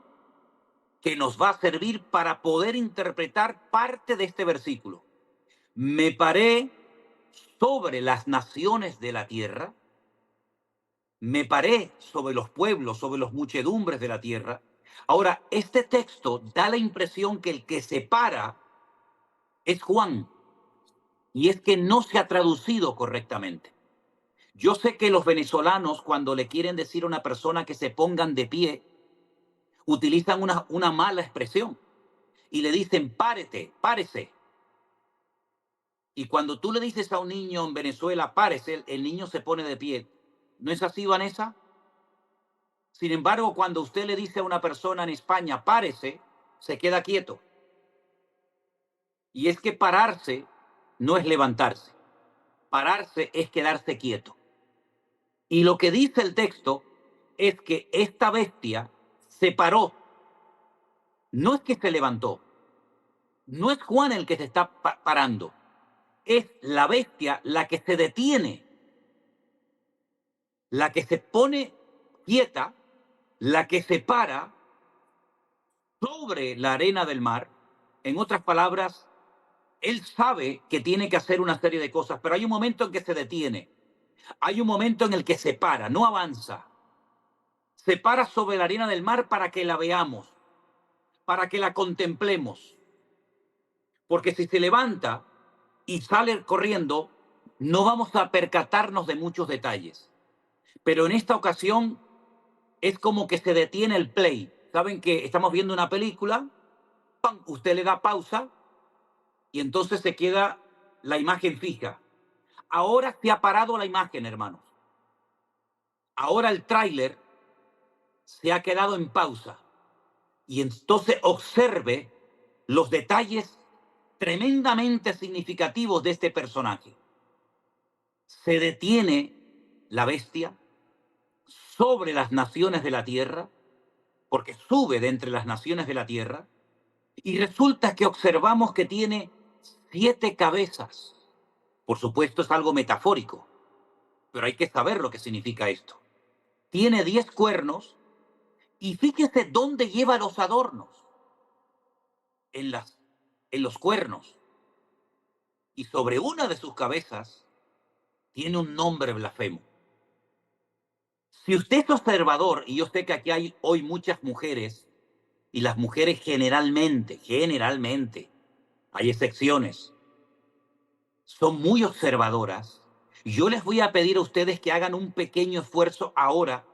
que nos va a servir para poder interpretar parte de este versículo. Me paré sobre las naciones de la tierra, me paré sobre los pueblos, sobre los muchedumbres de la tierra. Ahora, este texto da la impresión que el que se para es Juan, y es que no se ha traducido correctamente. Yo sé que los venezolanos, cuando le quieren decir a una persona que se pongan de pie, utilizan una mala expresión y le dicen, párete, párese. Y cuando tú le dices a un niño en Venezuela, párese, el niño se pone de pie. ¿No es así, Vanessa? Sin embargo, cuando usted le dice a una persona en España, párese, se queda quieto. Y es que pararse no es levantarse. Pararse es quedarse quieto. Y lo que dice el texto es que esta bestia se paró. No es que se levantó. No es Juan el que se está parando. Es la bestia la que se detiene, la que se pone quieta, la que se para sobre la arena del mar. En otras palabras, él sabe que tiene que hacer una serie de cosas, pero hay un momento en que se detiene. Hay un momento en el que se para, no avanza. Se para sobre la arena del mar para que la veamos, para que la contemplemos. Porque si se levanta y sale corriendo, no vamos a percatarnos de muchos detalles. Pero en esta ocasión es como que se detiene el play. Saben que estamos viendo una película, ¡pam! Usted le da pausa y entonces se queda la imagen fija. Ahora se ha parado la imagen, hermanos. Ahora el tráiler se ha quedado en pausa. Y entonces observe los detalles tremendamente significativos de este personaje. Se detiene la bestia sobre las naciones de la tierra, porque sube de entre las naciones de la tierra, y resulta que observamos que tiene 7 cabezas. Por supuesto es algo metafórico, pero hay que saber lo que significa esto. Tiene 10 cuernos y fíjese dónde lleva los adornos. En, las, en los cuernos. Y sobre una de sus cabezas tiene un nombre blasfemo. Si usted es observador, y yo sé que aquí hay hoy muchas mujeres, y las mujeres generalmente, hay excepciones, son muy observadoras, yo les voy a pedir a ustedes que hagan un pequeño esfuerzo ahora,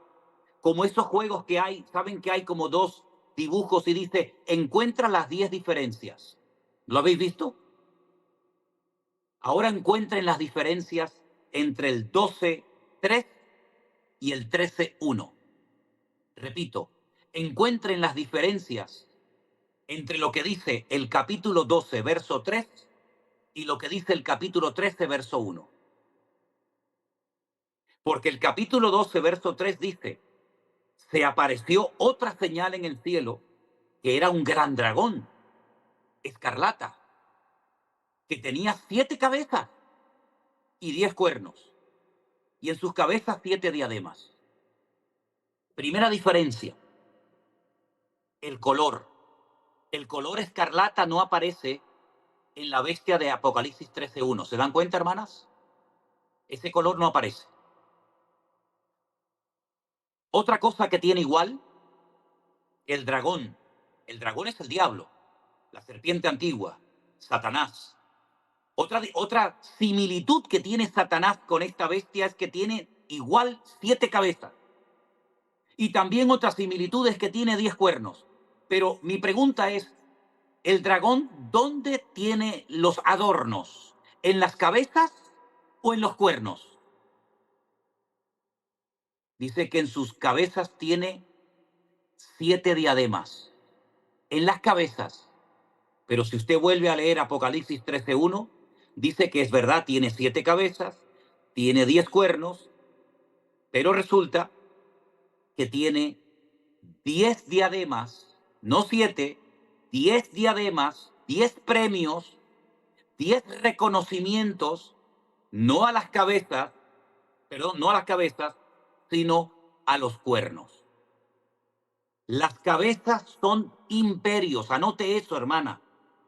como esos juegos que hay, saben que hay como 2 dibujos y dice, encuentra las 10 diferencias. ¿Lo habéis visto? Ahora encuentren las diferencias entre el 12.3 y el 13.1. Repito, encuentren las diferencias entre lo que dice el capítulo 12, verso 3 y lo que dice el capítulo 13, verso 1. Porque el capítulo 12, verso 3 dice, se apareció otra señal en el cielo, que era un gran dragón, escarlata, que tenía 7 cabezas y 10 cuernos, y en sus cabezas 7 diademas. Primera diferencia, el color. El color escarlata no aparece en la bestia de Apocalipsis 13.1. ¿Se dan cuenta, hermanas? Ese color no aparece. Otra cosa que tiene igual, el dragón. El dragón es el diablo, la serpiente antigua, Satanás. Otra similitud que tiene Satanás con esta bestia es que tiene igual 7 cabezas. Y también otra similitud es que tiene 10 cuernos. Pero mi pregunta es, ¿el dragón dónde tiene los adornos? ¿En las cabezas o en los cuernos? Dice que en sus cabezas tiene 7 diademas. En las cabezas. Pero si usted vuelve a leer Apocalipsis 13.1, dice que es verdad, tiene 7 cabezas, tiene 10 cuernos, pero resulta que tiene 10 diademas, no 7, 10 diademas, 10 premios, 10 reconocimientos, no a las cabezas, perdón, no a las cabezas, sino a los cuernos. Las cabezas son imperios. Anote eso, hermana.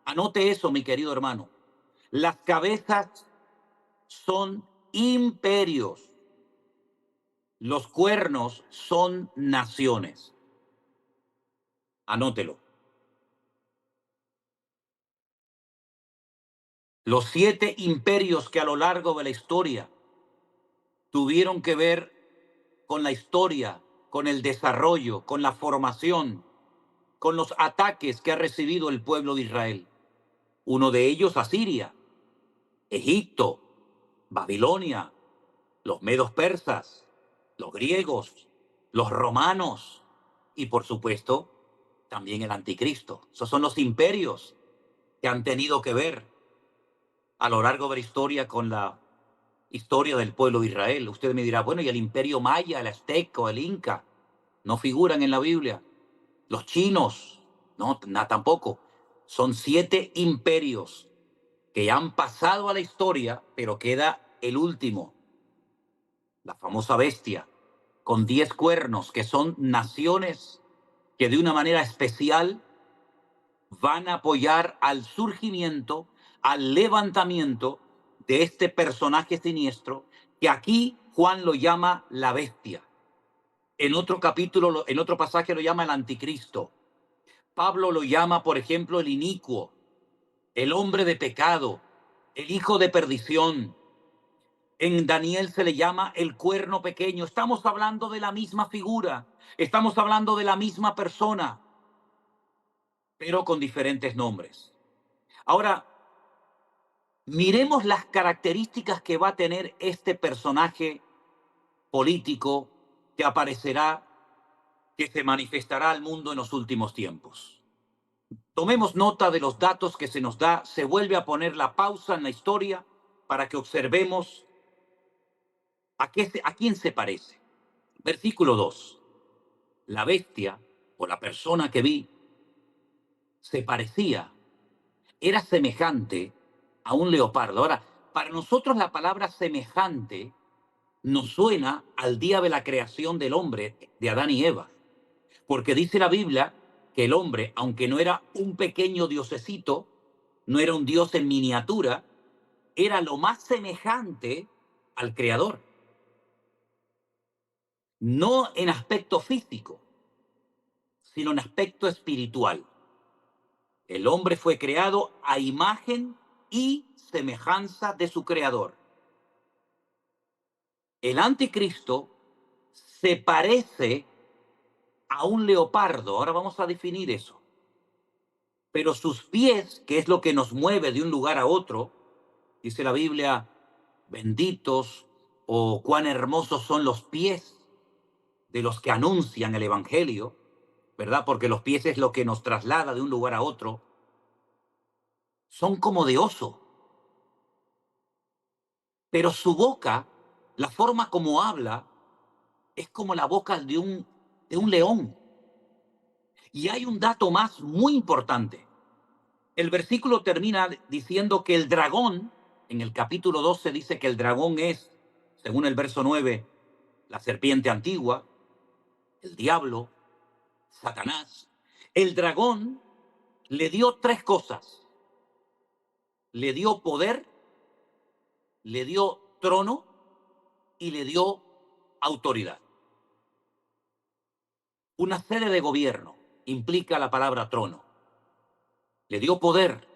Anote eso, mi querido hermano. Las cabezas son imperios. Los cuernos son naciones. Anótelo. Los 7 imperios que a lo largo de la historia tuvieron que ver con la historia, con el desarrollo, con la formación, con los ataques que ha recibido el pueblo de Israel. Uno de ellos, Asiria, Egipto, Babilonia, los medos persas, los griegos, los romanos y, por supuesto, también el anticristo. Esos son los imperios que han tenido que ver a lo largo de la historia con la historia del pueblo de Israel. Usted me dirá, bueno, ¿y el imperio maya, el azteca, el inca? ¿No figuran en la Biblia? Los chinos, no, tampoco. Son 7 imperios que han pasado a la historia, pero queda el último, la famosa bestia, con 10 cuernos, que son naciones que de una manera especial van a apoyar al surgimiento, al levantamiento de este personaje siniestro, que aquí Juan lo llama la bestia. En otro capítulo, en otro pasaje lo llama el anticristo. Pablo lo llama, por ejemplo, el inicuo, el hombre de pecado, el hijo de perdición. En Daniel se le llama el cuerno pequeño. Estamos hablando de la misma figura, estamos hablando de la misma persona, pero con diferentes nombres. Ahora, miremos las características que va a tener este personaje político que aparecerá, que se manifestará al mundo en los últimos tiempos. Tomemos nota de los datos que se nos da, se vuelve a poner la pausa en la historia para que observemos a quién se parece. Versículo 2. La bestia o la persona que vi se parecía, era semejante a un leopardo. Ahora, para nosotros la palabra semejante nos suena al día de la creación del hombre, de Adán y Eva, porque dice la Biblia que el hombre, aunque no era un pequeño diosecito, no era un dios en miniatura, era lo más semejante al Creador. No en aspecto físico, sino en aspecto espiritual. El hombre fue creado a imagen y semejanza de su Creador. El anticristo se parece a un leopardo. Ahora vamos a definir eso. Pero sus pies, que es lo que nos mueve de un lugar a otro, dice la Biblia, benditos o cuán hermosos son los pies de los que anuncian el Evangelio, ¿verdad? Porque los pies es lo que nos traslada de un lugar a otro. Son como de oso. Pero su boca, la forma como habla, es como la boca de un león. Y hay un dato más muy importante. El versículo termina diciendo que el dragón, en el capítulo 12 dice que el dragón es, según el verso 9, la serpiente antigua, el diablo, Satanás. El dragón le dio tres cosas. Le dio poder, le dio trono y le dio autoridad. Una sede de gobierno implica la palabra trono. Le dio poder,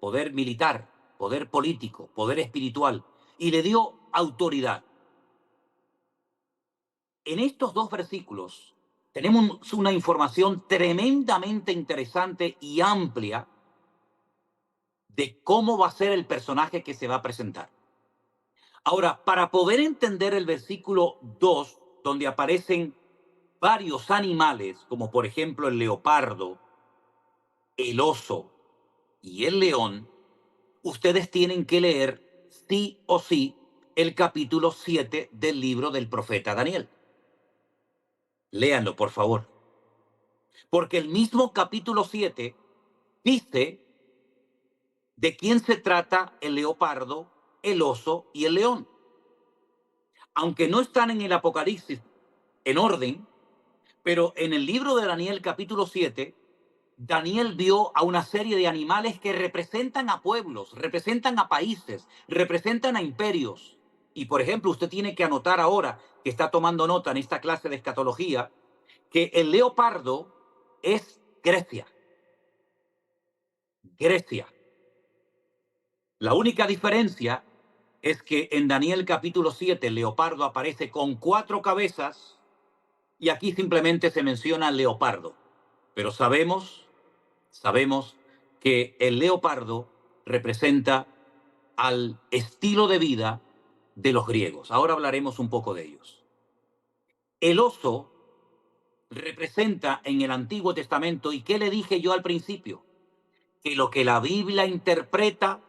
poder militar, poder político, poder espiritual, y le dio autoridad. En estos dos versículos tenemos una información tremendamente interesante y amplia de cómo va a ser el personaje que se va a presentar. Ahora, para poder entender el versículo 2, donde aparecen varios animales, como por ejemplo el leopardo, el oso y el león, ustedes tienen que leer sí o sí el capítulo 7 del libro del profeta Daniel. Léanlo, por favor. Porque el mismo capítulo 7 dice de quién se trata el leopardo, el oso y el león. Aunque no están en el Apocalipsis en orden, pero en el libro de Daniel capítulo 7, Daniel vio a una serie de animales que representan a pueblos, representan a países, representan a imperios. Y por ejemplo, usted tiene que anotar ahora, que está tomando nota en esta clase de escatología, que el leopardo es Grecia. Grecia. La única diferencia es que en Daniel capítulo 7 el leopardo aparece con 4 cabezas y aquí simplemente se menciona leopardo. Pero sabemos que el leopardo representa al estilo de vida de los griegos. Ahora hablaremos un poco de ellos. El oso representa en el Antiguo Testamento, ¿y qué le dije yo al principio? Que lo que la Biblia interpreta,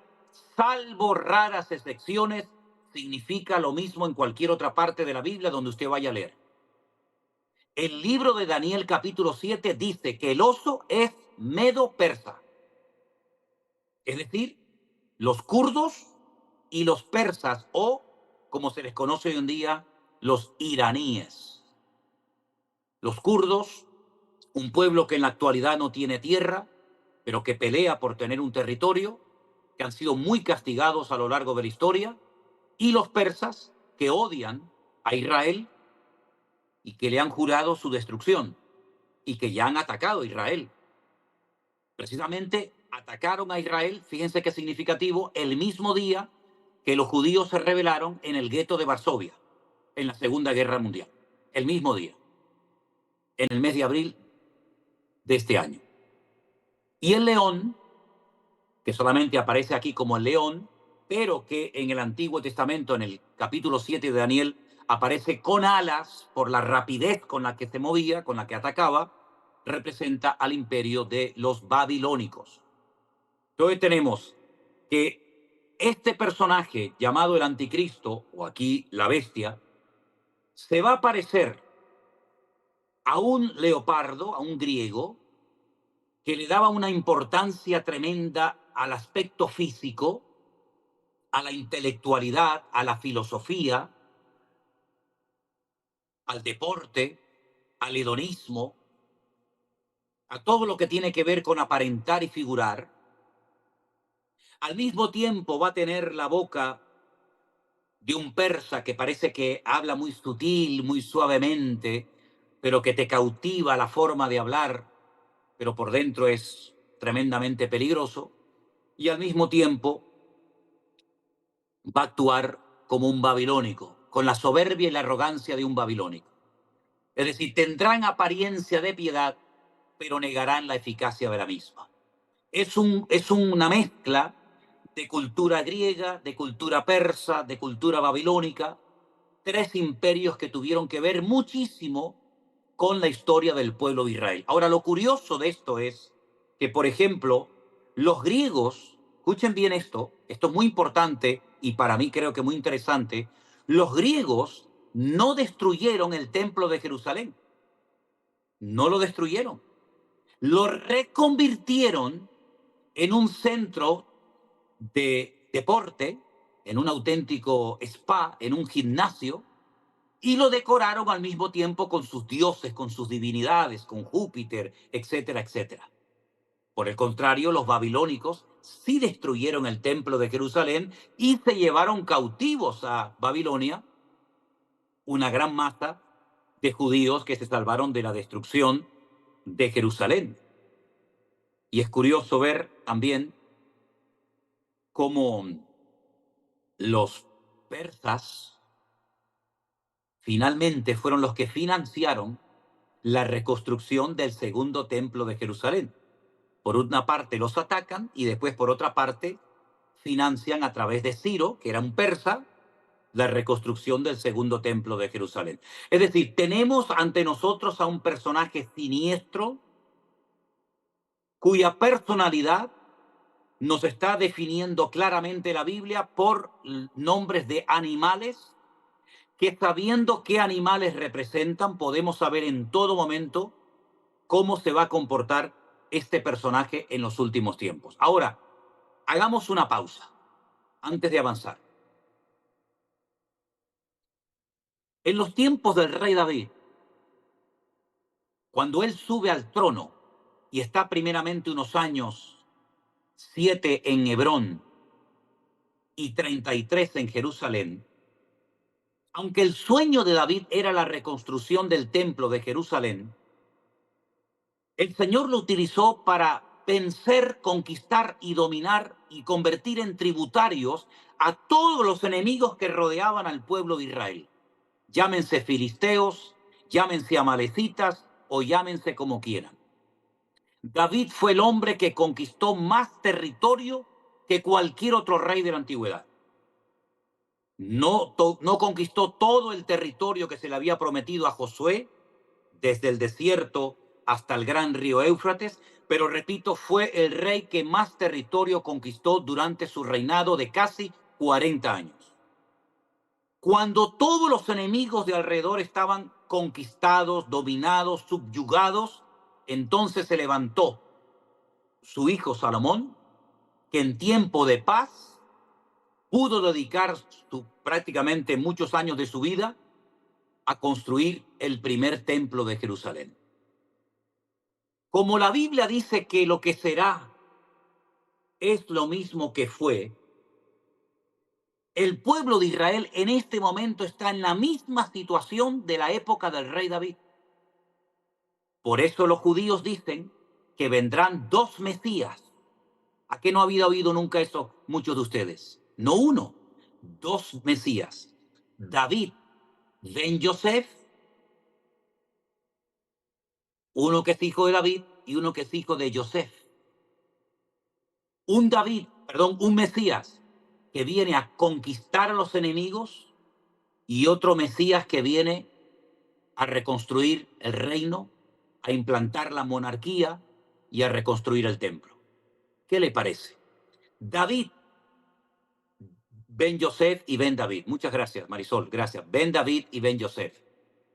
salvo raras excepciones, significa lo mismo en cualquier otra parte de la Biblia donde usted vaya a leer. El libro de Daniel capítulo 7 dice que el oso es medo-persa. Es decir, los kurdos y los persas, o como se les conoce hoy en día, los iraníes. Los kurdos, un pueblo que en la actualidad no tiene tierra, pero que pelea por tener un territorio, que han sido muy castigados a lo largo de la historia, y los persas, que odian a Israel y que le han jurado su destrucción, y que ya han atacado a Israel. Precisamente atacaron a Israel, fíjense qué significativo, el mismo día que los judíos se rebelaron en el gueto de Varsovia, en la Segunda Guerra Mundial. El mismo día, en el mes de abril de este año. Y el león, que solamente aparece aquí como el león, pero que en el Antiguo Testamento, en el capítulo 7 de Daniel, aparece con alas por la rapidez con la que se movía, con la que atacaba, representa al imperio de los babilónicos. Entonces tenemos que este personaje llamado el anticristo, o aquí la bestia, se va a parecer a un leopardo, a un griego, que le daba una importancia tremenda al aspecto físico, a la intelectualidad, a la filosofía, al deporte, al hedonismo, a todo lo que tiene que ver con aparentar y figurar. Al mismo tiempo va a tener la boca de un persa que parece que habla muy sutil, muy suavemente, pero que te cautiva la forma de hablar, pero por dentro es tremendamente peligroso. Y al mismo tiempo va a actuar como un babilónico, con la soberbia y la arrogancia de un babilónico. Es decir, tendrán apariencia de piedad, pero negarán la eficacia de la misma. Es una mezcla de cultura griega, de cultura persa, de cultura babilónica, tres imperios que tuvieron que ver muchísimo con la historia del pueblo de Israel. Ahora, lo curioso de esto es que, por ejemplo, los griegos, escuchen bien esto es muy importante y para mí creo que muy interesante, los griegos no destruyeron el templo de Jerusalén, no lo destruyeron, lo reconvirtieron en un centro de deporte, en un auténtico spa, en un gimnasio, y lo decoraron al mismo tiempo con sus dioses, con sus divinidades, con Júpiter, etcétera, etcétera. Por el contrario, los babilónicos sí destruyeron el templo de Jerusalén y se llevaron cautivos a Babilonia una gran masa de judíos que se salvaron de la destrucción de Jerusalén. Y es curioso ver también cómo los persas finalmente fueron los que financiaron la reconstrucción del segundo templo de Jerusalén. Por una parte los atacan y después por otra parte financian a través de Ciro, que era un persa, la reconstrucción del segundo templo de Jerusalén. Es decir, tenemos ante nosotros a un personaje siniestro cuya personalidad nos está definiendo claramente la Biblia por nombres de animales que, sabiendo qué animales representan, podemos saber en todo momento cómo se va a comportar este personaje en los últimos tiempos. Ahora, hagamos una pausa antes de avanzar. En los tiempos del rey David, cuando él sube al trono y está primeramente unos años, 7 en Hebrón y 33 en Jerusalén, aunque el sueño de David era la reconstrucción del templo de Jerusalén, el Señor lo utilizó para vencer, conquistar y dominar y convertir en tributarios a todos los enemigos que rodeaban al pueblo de Israel. Llámense filisteos, llámense amalecitas o llámense como quieran. David fue el hombre que conquistó más territorio que cualquier otro rey de la antigüedad. No conquistó todo el territorio que se le había prometido a Josué, desde el desierto hasta el gran río Éufrates, pero repito, fue el rey que más territorio conquistó durante su reinado de casi 40 años. Cuando todos los enemigos de alrededor estaban conquistados, dominados, subyugados, entonces se levantó su hijo Salomón, que en tiempo de paz pudo dedicar prácticamente muchos años de su vida a construir el primer templo de Jerusalén. Como la Biblia dice que lo que será es lo mismo que fue, el pueblo de Israel en este momento está en la misma situación de la época del rey David. Por eso los judíos dicen que vendrán dos Mesías. ¿A qué no había oído nunca eso muchos de ustedes? No uno, dos Mesías. David ben Yosef, uno que es hijo de David y uno que es hijo de Yosef. Un Mesías que viene a conquistar a los enemigos y otro Mesías que viene a reconstruir el reino, a implantar la monarquía y a reconstruir el templo. ¿Qué le parece? David, Ben Yosef y Ben David. Muchas gracias, Marisol, gracias. Ben David y Ben Yosef.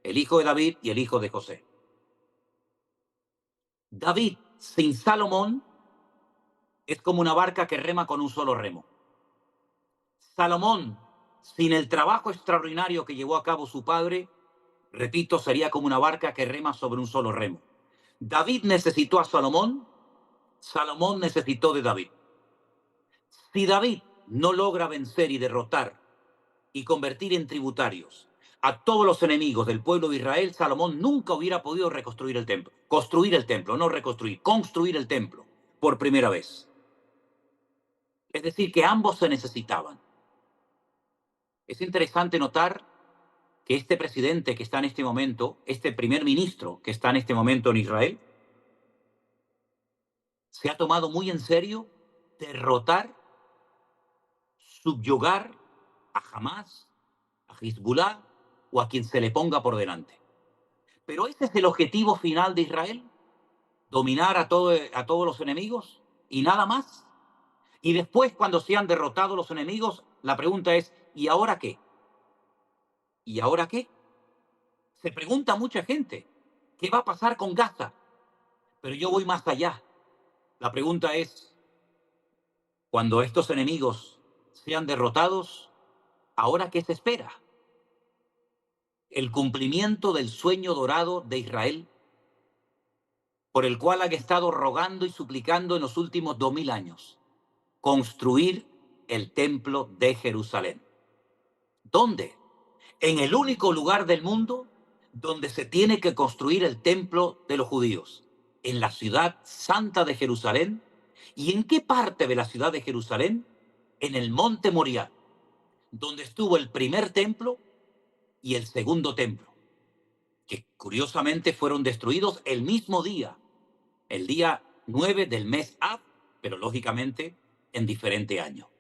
El hijo de David y el hijo de José. David sin Salomón es como una barca que rema con un solo remo. Salomón, sin el trabajo extraordinario que llevó a cabo su padre, repito, sería como una barca que rema sobre un solo remo. David necesitó a Salomón, Salomón necesitó de David. Si David no logra vencer y derrotar y convertir en tributarios a todos los enemigos del pueblo de Israel, Salomón nunca hubiera podido reconstruir el templo. Construir el templo, no reconstruir, construir el templo por primera vez. Es decir, que ambos se necesitaban. Es interesante notar que este presidente que está en este momento, este primer ministro que está en este momento en Israel, se ha tomado muy en serio derrotar, subyugar a Hamas, a Hezbollah o a quien se le ponga por delante. Pero ese es el objetivo final de Israel, dominar a todos los enemigos y nada más. Y después, cuando se han derrotado los enemigos, la pregunta es, ¿y ahora qué? ¿Y ahora qué? Se pregunta mucha gente, ¿qué va a pasar con Gaza? Pero yo voy más allá. La pregunta es, cuando estos enemigos sean derrotados, ¿ahora qué se espera? El cumplimiento del sueño dorado de Israel, por el cual han estado rogando y suplicando en los últimos 2000 años. Construir el templo de Jerusalén. ¿Dónde? En el único lugar del mundo donde se tiene que construir el templo de los judíos, en la ciudad santa de Jerusalén. ¿Y en qué parte de la ciudad de Jerusalén? En el monte Moriah, donde estuvo el primer templo y el segundo templo, que curiosamente fueron destruidos el mismo día, el día 9 del mes Av, pero lógicamente en diferente año.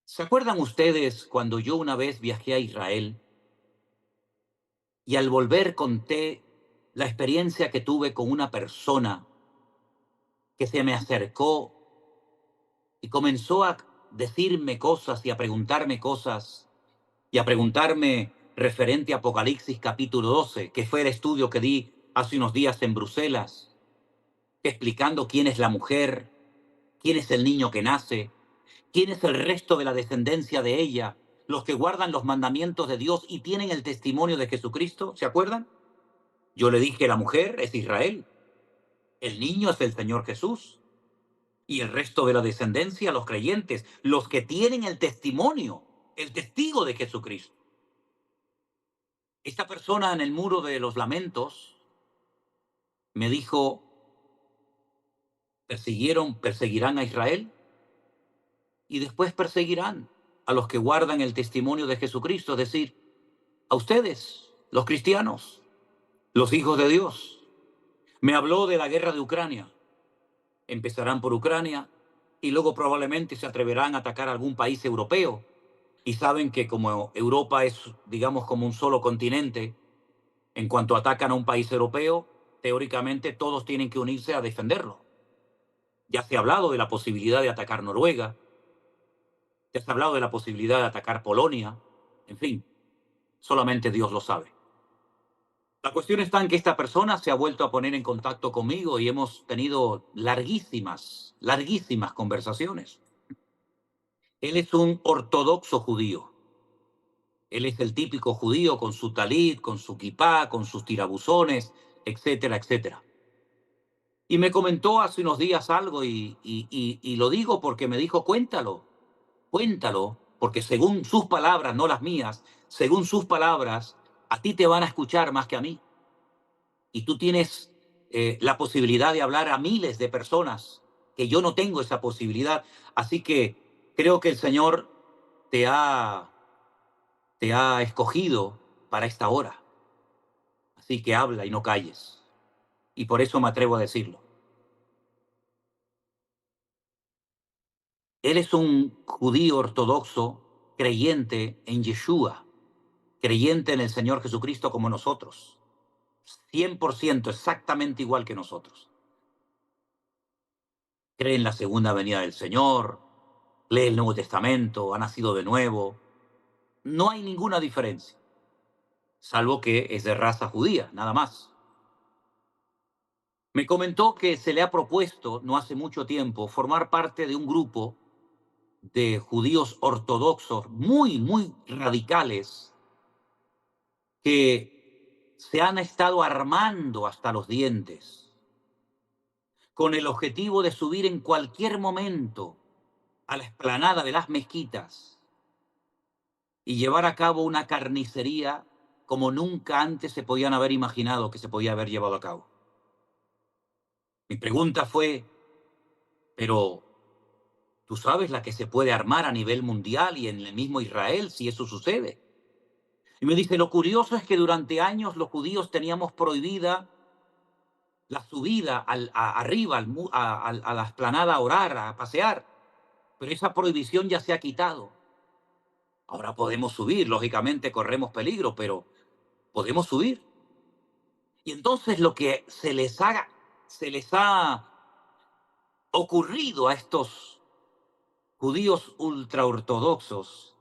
¿Se acuerdan ustedes cuando yo una vez viajé a Israel y al volver conté la experiencia que tuve con una persona que se me acercó y comenzó a decirme cosas y a preguntarme cosas y a preguntarme referente a Apocalipsis capítulo 12, que fue el estudio que di hace unos días en Bruselas, explicando quién es la mujer, quién es el niño que nace, quién es el resto de la descendencia de ella, los que guardan los mandamientos de Dios y tienen el testimonio de Jesucristo? ¿Se acuerdan? Yo le dije, la mujer es Israel, el niño es el Señor Jesús, y el resto de la descendencia, los creyentes, los que tienen el testimonio, el testigo de Jesucristo. Esta persona en el muro de los lamentos me dijo, perseguirán a Israel y después perseguirán a los que guardan el testimonio de Jesucristo, es decir, a ustedes, los cristianos, los hijos de Dios. Me habló de la guerra de Ucrania. Empezarán por Ucrania y luego probablemente se atreverán a atacar a algún país europeo. Y saben que como Europa es, digamos, como un solo continente, en cuanto atacan a un país europeo, teóricamente todos tienen que unirse a defenderlo. Ya se ha hablado de la posibilidad de atacar Noruega, ya se ha hablado de la posibilidad de atacar Polonia, en fin, solamente Dios lo sabe. La cuestión está en que esta persona se ha vuelto a poner en contacto conmigo y hemos tenido larguísimas conversaciones. Él es un ortodoxo judío. Él es el típico judío con su talit, con su kipá, con sus tirabuzones, etcétera, etcétera. Y me comentó hace unos días algo y lo digo porque me dijo, cuéntalo, porque según sus palabras, no las mías, según sus palabras, a ti te van a escuchar más que a mí. Y tú tienes la posibilidad de hablar a miles de personas, que yo no tengo esa posibilidad. Así que creo que el Señor te ha, te ha escogido para esta hora. Así que habla y no calles. Y por eso me atrevo a decirlo. Él es un judío ortodoxo creyente en Yeshua, creyente en el Señor Jesucristo como nosotros, 100% exactamente igual que nosotros. Cree en la segunda venida del Señor, lee el Nuevo Testamento, ha nacido de nuevo. No hay ninguna diferencia, salvo que es de raza judía, nada más. Me comentó que se le ha propuesto, no hace mucho tiempo, formar parte de un grupo de judíos ortodoxos muy radicales que se han estado armando hasta los dientes con el objetivo de subir en cualquier momento a la explanada de las mezquitas y llevar a cabo una carnicería como nunca antes se podían haber imaginado que se podía haber llevado a cabo. Mi pregunta fue, pero ¿tú sabes la que se puede armar a nivel mundial y en el mismo Israel si eso sucede? Y me dice, lo curioso es que durante años los judíos teníamos prohibida la subida arriba a la explanada a orar, a pasear, pero esa prohibición ya se ha quitado. Ahora podemos subir, lógicamente corremos peligro, pero podemos subir. Y entonces lo que se les ha ocurrido a estos judíos ultraortodoxos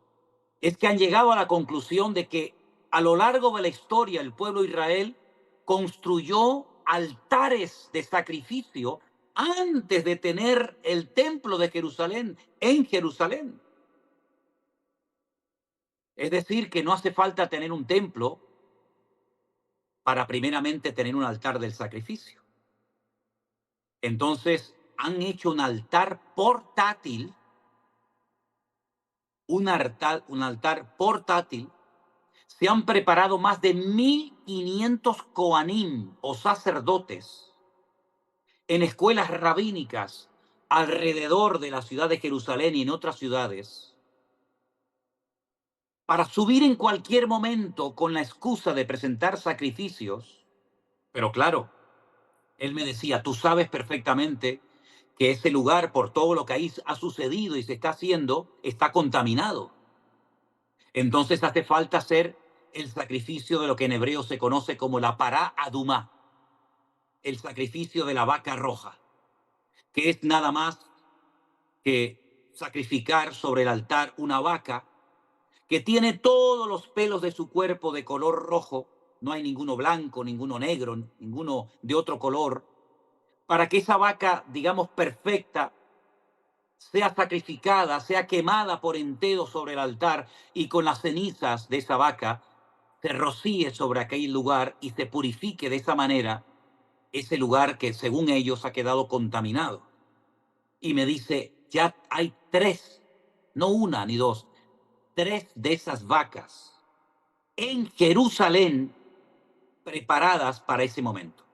es que han llegado a la conclusión de que a lo largo de la historia el pueblo de Israel construyó altares de sacrificio antes de tener el templo de Jerusalén en Jerusalén. Es decir, que no hace falta tener un templo para primeramente tener un altar del sacrificio. Entonces han hecho un altar portátil, un altar portátil. Se han preparado más de 1.500 coanim o sacerdotes en escuelas rabínicas alrededor de la ciudad de Jerusalén y en otras ciudades para subir en cualquier momento con la excusa de presentar sacrificios. Pero claro, él me decía, tú sabes perfectamente que ese lugar, por todo lo que ahí ha sucedido y se está haciendo, está contaminado. Entonces hace falta hacer el sacrificio de lo que en hebreo se conoce como la pará adumá, el sacrificio de la vaca roja, que es nada más que sacrificar sobre el altar una vaca que tiene todos los pelos de su cuerpo de color rojo, no hay ninguno blanco, ninguno negro, ninguno de otro color, para que esa vaca, digamos, perfecta, sea sacrificada, sea quemada por entero sobre el altar y con las cenizas de esa vaca se rocíe sobre aquel lugar y se purifique de esa manera ese lugar que según ellos ha quedado contaminado. Y me dice, ya hay tres, no una ni dos, tres de esas vacas en Jerusalén preparadas para ese momento.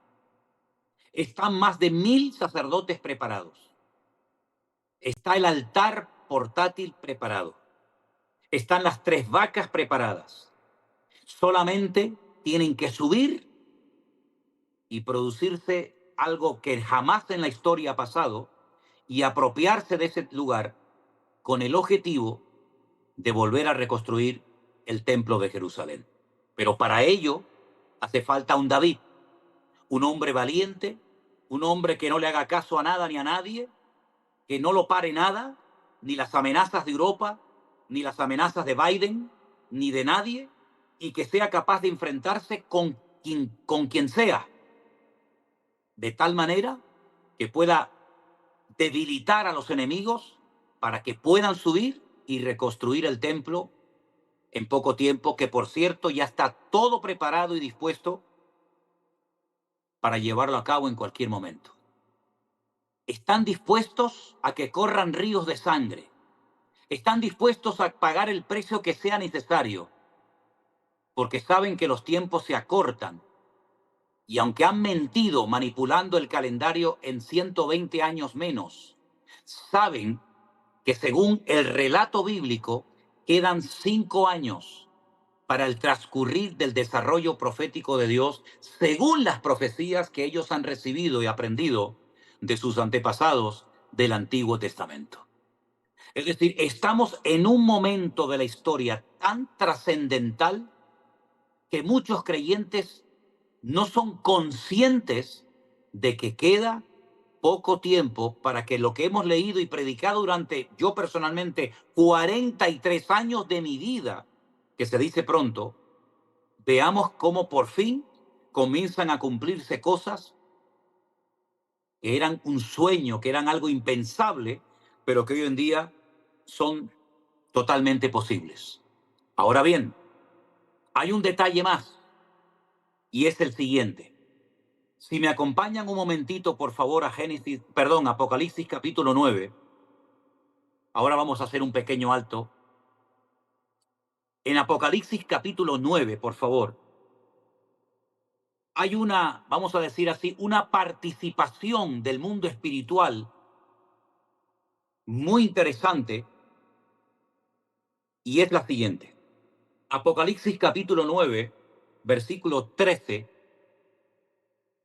Están más de 1.000 sacerdotes preparados. Está el altar portátil preparado. Están las tres vacas preparadas. Solamente tienen que subir y producirse algo que jamás en la historia ha pasado y apropiarse de ese lugar con el objetivo de volver a reconstruir el templo de Jerusalén. Pero para ello hace falta un David, un hombre valiente, un hombre que no le haga caso a nada ni a nadie, que no lo pare nada, ni las amenazas de Europa, ni las amenazas de Biden, ni de nadie, y que sea capaz de enfrentarse con quien sea, de tal manera que pueda debilitar a los enemigos para que puedan subir y reconstruir el templo en poco tiempo, que por cierto ya está todo preparado y dispuesto para llevarlo a cabo en cualquier momento. Están dispuestos a que corran ríos de sangre. Están dispuestos a pagar el precio que sea necesario, porque saben que los tiempos se acortan. Y aunque han mentido manipulando el calendario en 120 años menos, saben que según el relato bíblico quedan 5 años para el transcurrir del desarrollo profético de Dios, según las profecías que ellos han recibido y aprendido de sus antepasados del Antiguo Testamento. Es decir, estamos en un momento de la historia tan trascendental que muchos creyentes no son conscientes de que queda poco tiempo para que lo que hemos leído y predicado durante, yo personalmente, 43 años de mi vida, que se dice pronto, veamos cómo por fin comienzan a cumplirse cosas que eran un sueño, que eran algo impensable, pero que hoy en día son totalmente posibles. Ahora bien, hay un detalle más y es el siguiente. Si me acompañan un momentito, por favor, Apocalipsis capítulo 9. Ahora vamos a hacer un pequeño alto. En Apocalipsis capítulo 9, por favor, hay una, vamos a decir así, una participación del mundo espiritual muy interesante y es la siguiente. Apocalipsis capítulo 9, versículo 13,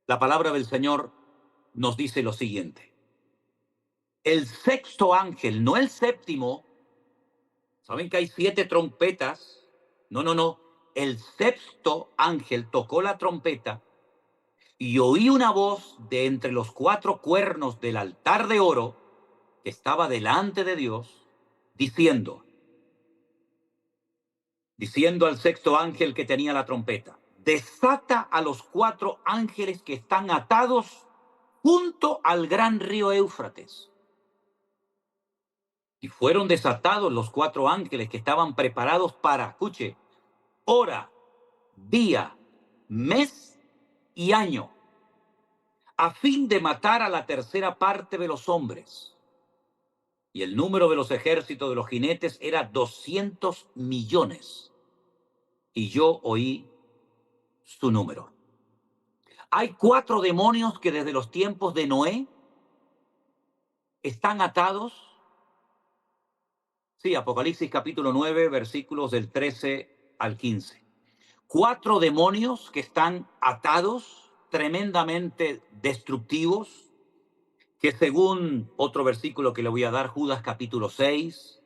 la palabra del Señor nos dice lo siguiente. El sexto ángel, no el séptimo, ¿saben que hay 7 trompetas? No, no, no. El sexto ángel tocó la trompeta y oí una voz de entre los 4 cuernos del altar de oro que estaba delante de Dios, diciendo al sexto ángel que tenía la trompeta, desata a los 4 ángeles que están atados junto al gran río Éufrates. Y fueron desatados los 4 ángeles que estaban preparados para, escuche, hora, día, mes y año, a fin de matar a la tercera parte de los hombres. Y el número de los ejércitos de los jinetes era 200 millones. Y yo oí su número. Hay 4 demonios que desde los tiempos de Noé están atados. Sí, Apocalipsis capítulo 9, versículos del 13 al 15. 4 demonios que están atados, tremendamente destructivos, que según otro versículo que le voy a dar, Judas capítulo 6,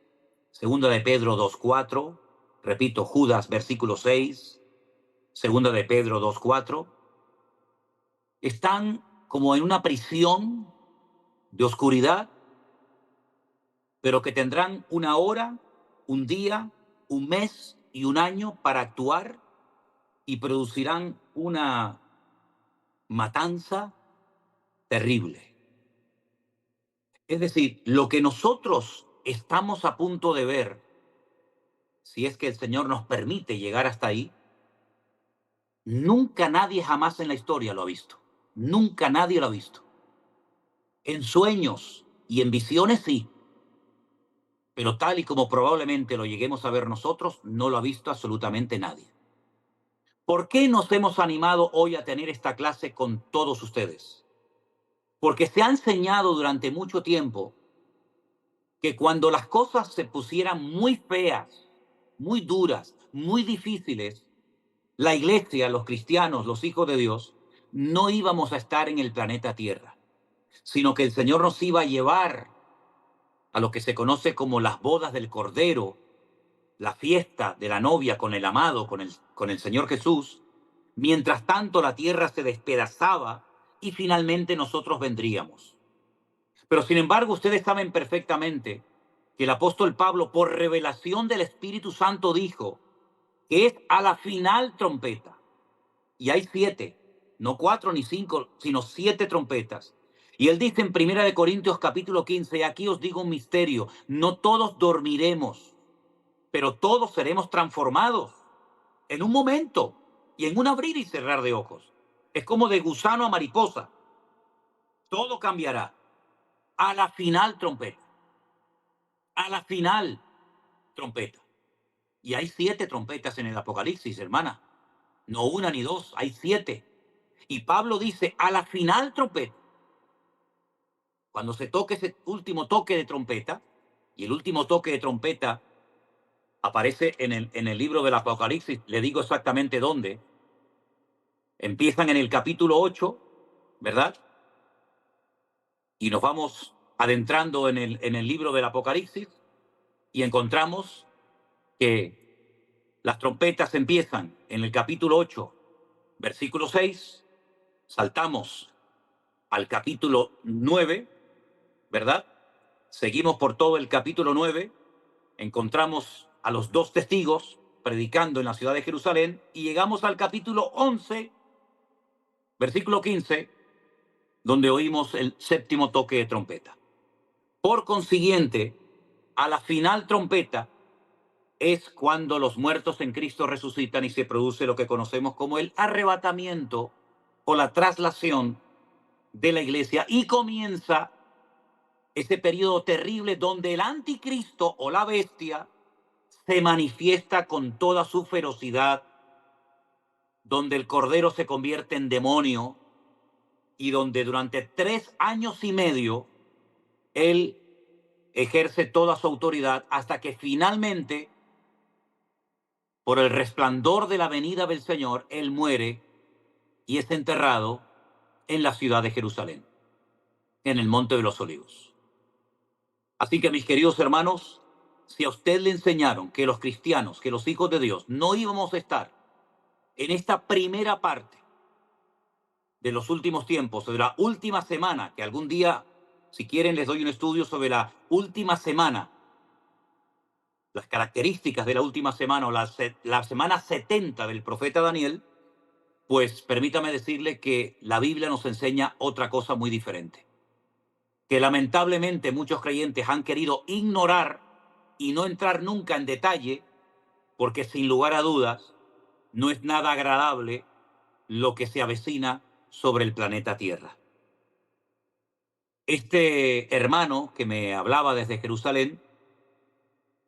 segunda de Pedro 2:4, repito, Judas versículo 6, segunda de Pedro 2:4, están como en una prisión de oscuridad, pero que tendrán una hora, un día, un mes y un año para actuar y producirán una matanza terrible. Es decir, lo que nosotros estamos a punto de ver, si es que el Señor nos permite llegar hasta ahí, nunca nadie jamás en la historia lo ha visto. Nunca nadie lo ha visto. En sueños y en visiones sí, pero tal y como probablemente lo lleguemos a ver nosotros, no lo ha visto absolutamente nadie. ¿Por qué nos hemos animado hoy a tener esta clase con todos ustedes? Porque se ha enseñado durante mucho tiempo que cuando las cosas se pusieran muy feas, muy duras, muy difíciles, la iglesia, los cristianos, los hijos de Dios, no íbamos a estar en el planeta Tierra, sino que el Señor nos iba a llevar a lo que se conoce como las bodas del Cordero, la fiesta de la novia con el amado, con el Señor Jesús. Mientras tanto, la tierra se despedazaba y finalmente nosotros vendríamos. Pero sin embargo, ustedes saben perfectamente que el apóstol Pablo, por revelación del Espíritu Santo, dijo que es a la final trompeta. Y hay 7, no 4 ni 5, sino 7 trompetas. Y él dice en 1 capítulo 15, aquí os digo un misterio, no todos dormiremos, pero todos seremos transformados en un momento y en un abrir y cerrar de ojos. Es como de gusano a mariposa. Todo cambiará a la final trompeta. A la final trompeta. Y hay 7 trompetas en el Apocalipsis, hermana. No una ni dos, hay 7. Y Pablo dice, a la final trompeta, cuando se toque ese último toque de trompeta, y el último toque de trompeta aparece en el libro del Apocalipsis, le digo exactamente dónde. Empiezan en el capítulo 8, ¿verdad? Y nos vamos adentrando en el libro del Apocalipsis. Y encontramos que las trompetas empiezan en el capítulo 8, versículo 6, saltamos al capítulo 9, ¿verdad? Seguimos por todo el capítulo 9, encontramos a los dos testigos predicando en la ciudad de Jerusalén y llegamos al capítulo 11, versículo 15, donde oímos el séptimo toque de trompeta. Por consiguiente, a la final trompeta es cuando los muertos en Cristo resucitan y se produce lo que conocemos como el arrebatamiento o la traslación de la iglesia y comienza ese periodo terrible donde el anticristo o la bestia se manifiesta con toda su ferocidad, donde el cordero se convierte en demonio y donde durante 3 años y medio él ejerce toda su autoridad hasta que finalmente, por el resplandor de la venida del Señor, él muere y es enterrado en la ciudad de Jerusalén, en el Monte de los Olivos. Así que, mis queridos hermanos, si a usted le enseñaron que los cristianos, que los hijos de Dios, no íbamos a estar en esta primera parte de los últimos tiempos, de la última semana, que algún día, si quieren, les doy un estudio sobre la última semana, las características de la última semana o la semana 70 del profeta Daniel, pues permítame decirle que la Biblia nos enseña otra cosa muy diferente, que lamentablemente muchos creyentes han querido ignorar y no entrar nunca en detalle, porque sin lugar a dudas no es nada agradable lo que se avecina sobre el planeta Tierra. Este hermano que me hablaba desde Jerusalén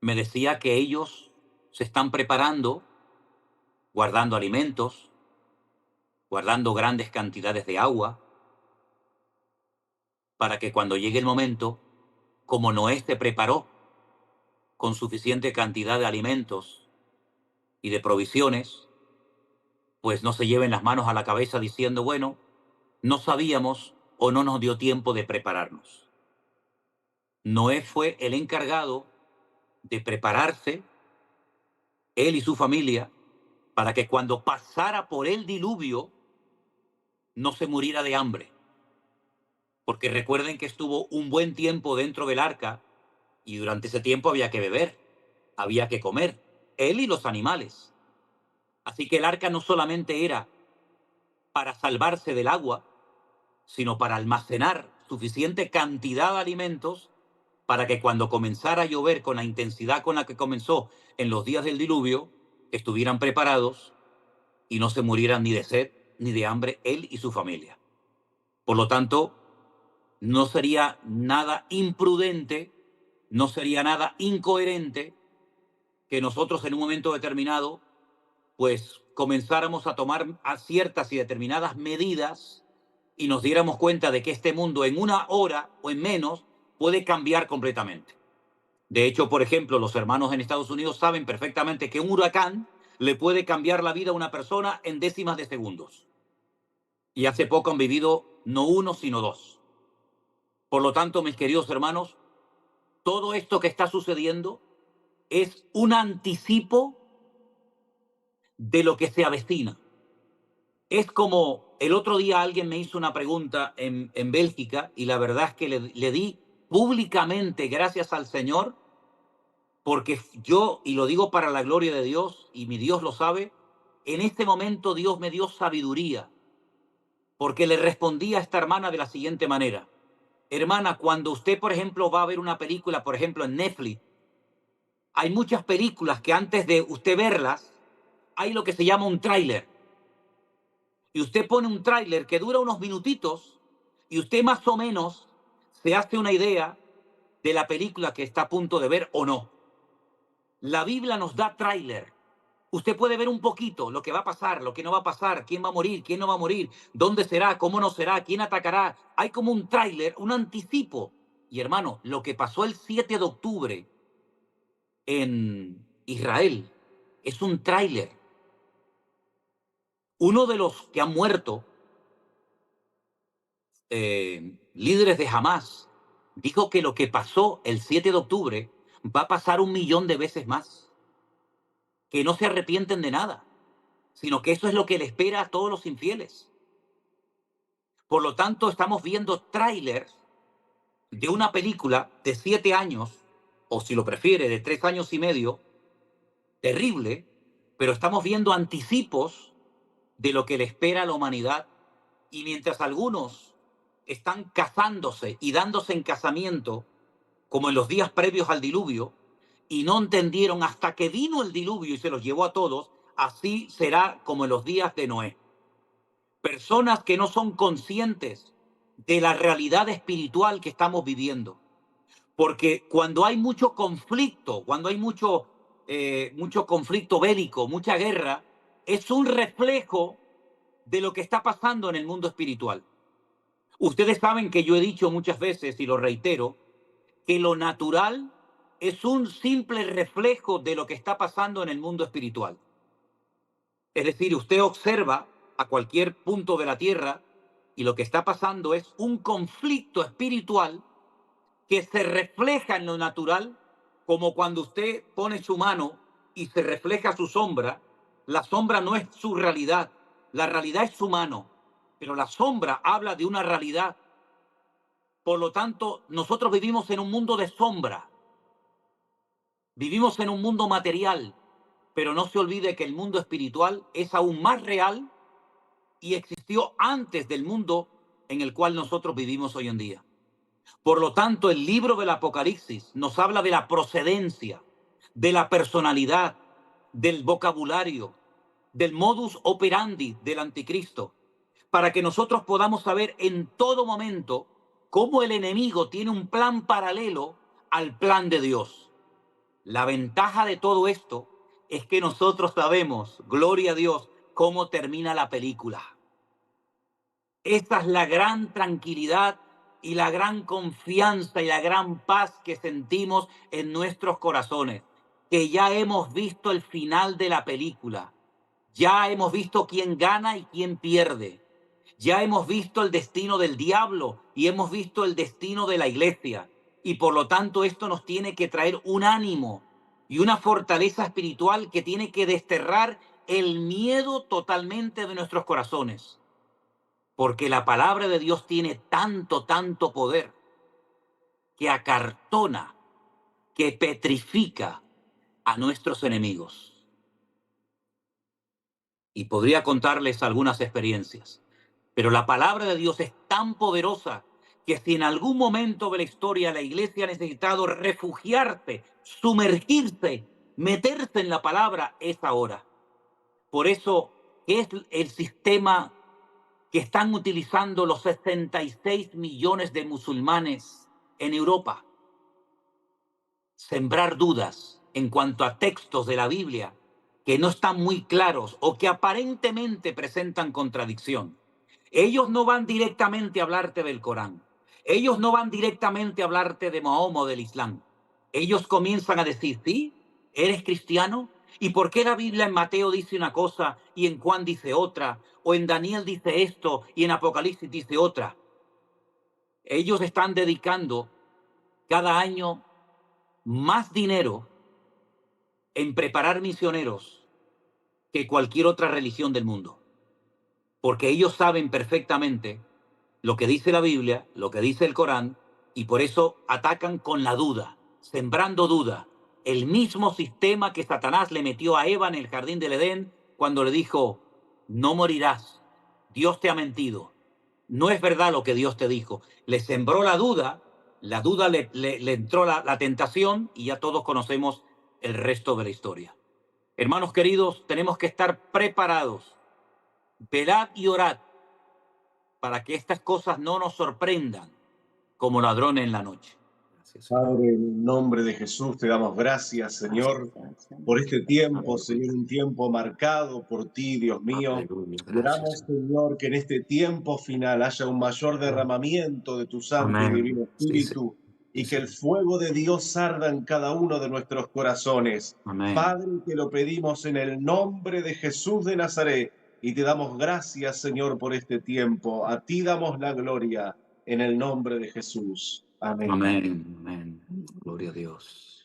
me decía que ellos se están preparando, guardando alimentos, guardando grandes cantidades de agua, para que cuando llegue el momento, como Noé se preparó con suficiente cantidad de alimentos y de provisiones, pues no se lleven las manos a la cabeza diciendo, bueno, no sabíamos o no nos dio tiempo de prepararnos. Noé fue el encargado de prepararse, él y su familia, para que cuando pasara por el diluvio no se muriera de hambre. Porque recuerden que estuvo un buen tiempo dentro del arca y durante ese tiempo había que beber, había que comer, él y los animales. Así que el arca no solamente era para salvarse del agua, sino para almacenar suficiente cantidad de alimentos para que cuando comenzara a llover con la intensidad con la que comenzó en los días del diluvio, estuvieran preparados y no se murieran ni de sed ni de hambre él y su familia. Por lo tanto, no sería nada imprudente, no sería nada incoherente que nosotros en un momento determinado, pues comenzáramos a tomar a ciertas y determinadas medidas y nos diéramos cuenta de que este mundo en una hora o en menos puede cambiar completamente. De hecho, por ejemplo, los hermanos en Estados Unidos saben perfectamente que un huracán le puede cambiar la vida a una persona en décimas de segundos. Y hace poco han vivido no uno, sino dos. Por lo tanto, mis queridos hermanos, todo esto que está sucediendo es un anticipo de lo que se avecina. Es como el otro día alguien me hizo una pregunta en Bélgica y la verdad es que le di públicamente gracias al Señor porque yo, y lo digo para la gloria de Dios, y mi Dios lo sabe, en este momento Dios me dio sabiduría, porque le respondí a esta hermana de la siguiente manera. Hermana, cuando usted, por ejemplo, va a ver una película, por ejemplo, en Netflix, hay muchas películas que antes de usted verlas, hay lo que se llama un tráiler. Y usted pone un tráiler que dura unos minutitos y usted más o menos se hace una idea de la película que está a punto de ver o no. La Biblia nos da tráiler. Usted puede ver un poquito lo que va a pasar, lo que no va a pasar, quién va a morir, quién no va a morir, dónde será, cómo no será, quién atacará. Hay como un tráiler, un anticipo. Y hermano, lo que pasó el 7 de octubre en Israel es un tráiler. Uno de los que han muerto, líderes de Hamas, dijo que lo que pasó el 7 de octubre va a pasar 1.000.000 de veces más, que no se arrepienten de nada, sino que eso es lo que le espera a todos los infieles. Por lo tanto, estamos viendo trailers de una película de 7 años, o si lo prefiere, de 3 años y medio, terrible, pero estamos viendo anticipos de lo que le espera a la humanidad. Y mientras algunos están casándose y dándose en casamiento, como en los días previos al diluvio, y no entendieron hasta que vino el diluvio y se los llevó a todos, así será como en los días de Noé. Personas que no son conscientes de la realidad espiritual que estamos viviendo. Porque cuando hay mucho conflicto, cuando hay mucho conflicto bélico, mucha guerra, es un reflejo de lo que está pasando en el mundo espiritual. Ustedes saben que yo he dicho muchas veces, y lo reitero, que lo natural es un simple reflejo de lo que está pasando en el mundo espiritual. Es decir, usted observa a cualquier punto de la tierra y lo que está pasando es un conflicto espiritual que se refleja en lo natural, como cuando usted pone su mano y se refleja su sombra. La sombra no es su realidad, la realidad es su mano, pero la sombra habla de una realidad. Por lo tanto, nosotros vivimos en un mundo de sombra, vivimos en un mundo material, pero no se olvide que el mundo espiritual es aún más real y existió antes del mundo en el cual nosotros vivimos hoy en día. Por lo tanto, el libro del Apocalipsis nos habla de la procedencia, de la personalidad, del vocabulario, del modus operandi del anticristo, para que nosotros podamos saber en todo momento cómo el enemigo tiene un plan paralelo al plan de Dios. La ventaja de todo esto es que nosotros sabemos, gloria a Dios, cómo termina la película. Esta es la gran tranquilidad y la gran confianza y la gran paz que sentimos en nuestros corazones, que ya hemos visto el final de la película, ya hemos visto quién gana y quién pierde, ya hemos visto el destino del diablo y hemos visto el destino de la iglesia, y por lo tanto esto nos tiene que traer un ánimo y una fortaleza espiritual que tiene que desterrar el miedo totalmente de nuestros corazones. Porque la palabra de Dios tiene tanto, tanto poder que acartona, que petrifica a nuestros enemigos. Y podría contarles algunas experiencias, pero la palabra de Dios es tan poderosa que si en algún momento de la historia la iglesia ha necesitado refugiarse, sumergirse, meterse en la palabra, es ahora. Por eso es el sistema que están utilizando los 66 millones de musulmanes en Europa. Sembrar dudas en cuanto a textos de la Biblia que no están muy claros o que aparentemente presentan contradicción. Ellos no van directamente a hablarte del Corán. Ellos no van directamente a hablarte de Mahoma o del Islam. Ellos comienzan a decir, ¿sí? ¿Eres cristiano? ¿Y por qué la Biblia en Mateo dice una cosa y en Juan dice otra? ¿O en Daniel dice esto y en Apocalipsis dice otra? Ellos están dedicando cada año más dinero en preparar misioneros que cualquier otra religión del mundo. Porque ellos saben perfectamente lo que dice la Biblia, lo que dice el Corán, y por eso atacan con la duda, sembrando duda. El mismo sistema que Satanás le metió a Eva en el jardín del Edén cuando le dijo, no morirás, Dios te ha mentido, no es verdad lo que Dios te dijo. Le sembró la duda le entró la tentación y ya todos conocemos el resto de la historia. Hermanos queridos, tenemos que estar preparados, velad y orad para que estas cosas no nos sorprendan como ladrones en la noche. Gracias, Señor. Padre, en el nombre de Jesús te damos gracias, Señor, por este tiempo, Señor, un tiempo marcado por ti, Dios mío. Aleluya, Oramos, gracias. Señor, que en este tiempo final haya un mayor derramamiento de tu Santo y Amén. Divino Sí, Espíritu y sí, que el sí. fuego de Dios arda en cada uno de nuestros corazones. Amén. Padre, te lo pedimos en el nombre de Jesús de Nazaret y te damos gracias, Señor, por este tiempo. A ti damos la gloria en el nombre de Jesús. Amén. Amén. Amén. Gloria a Dios.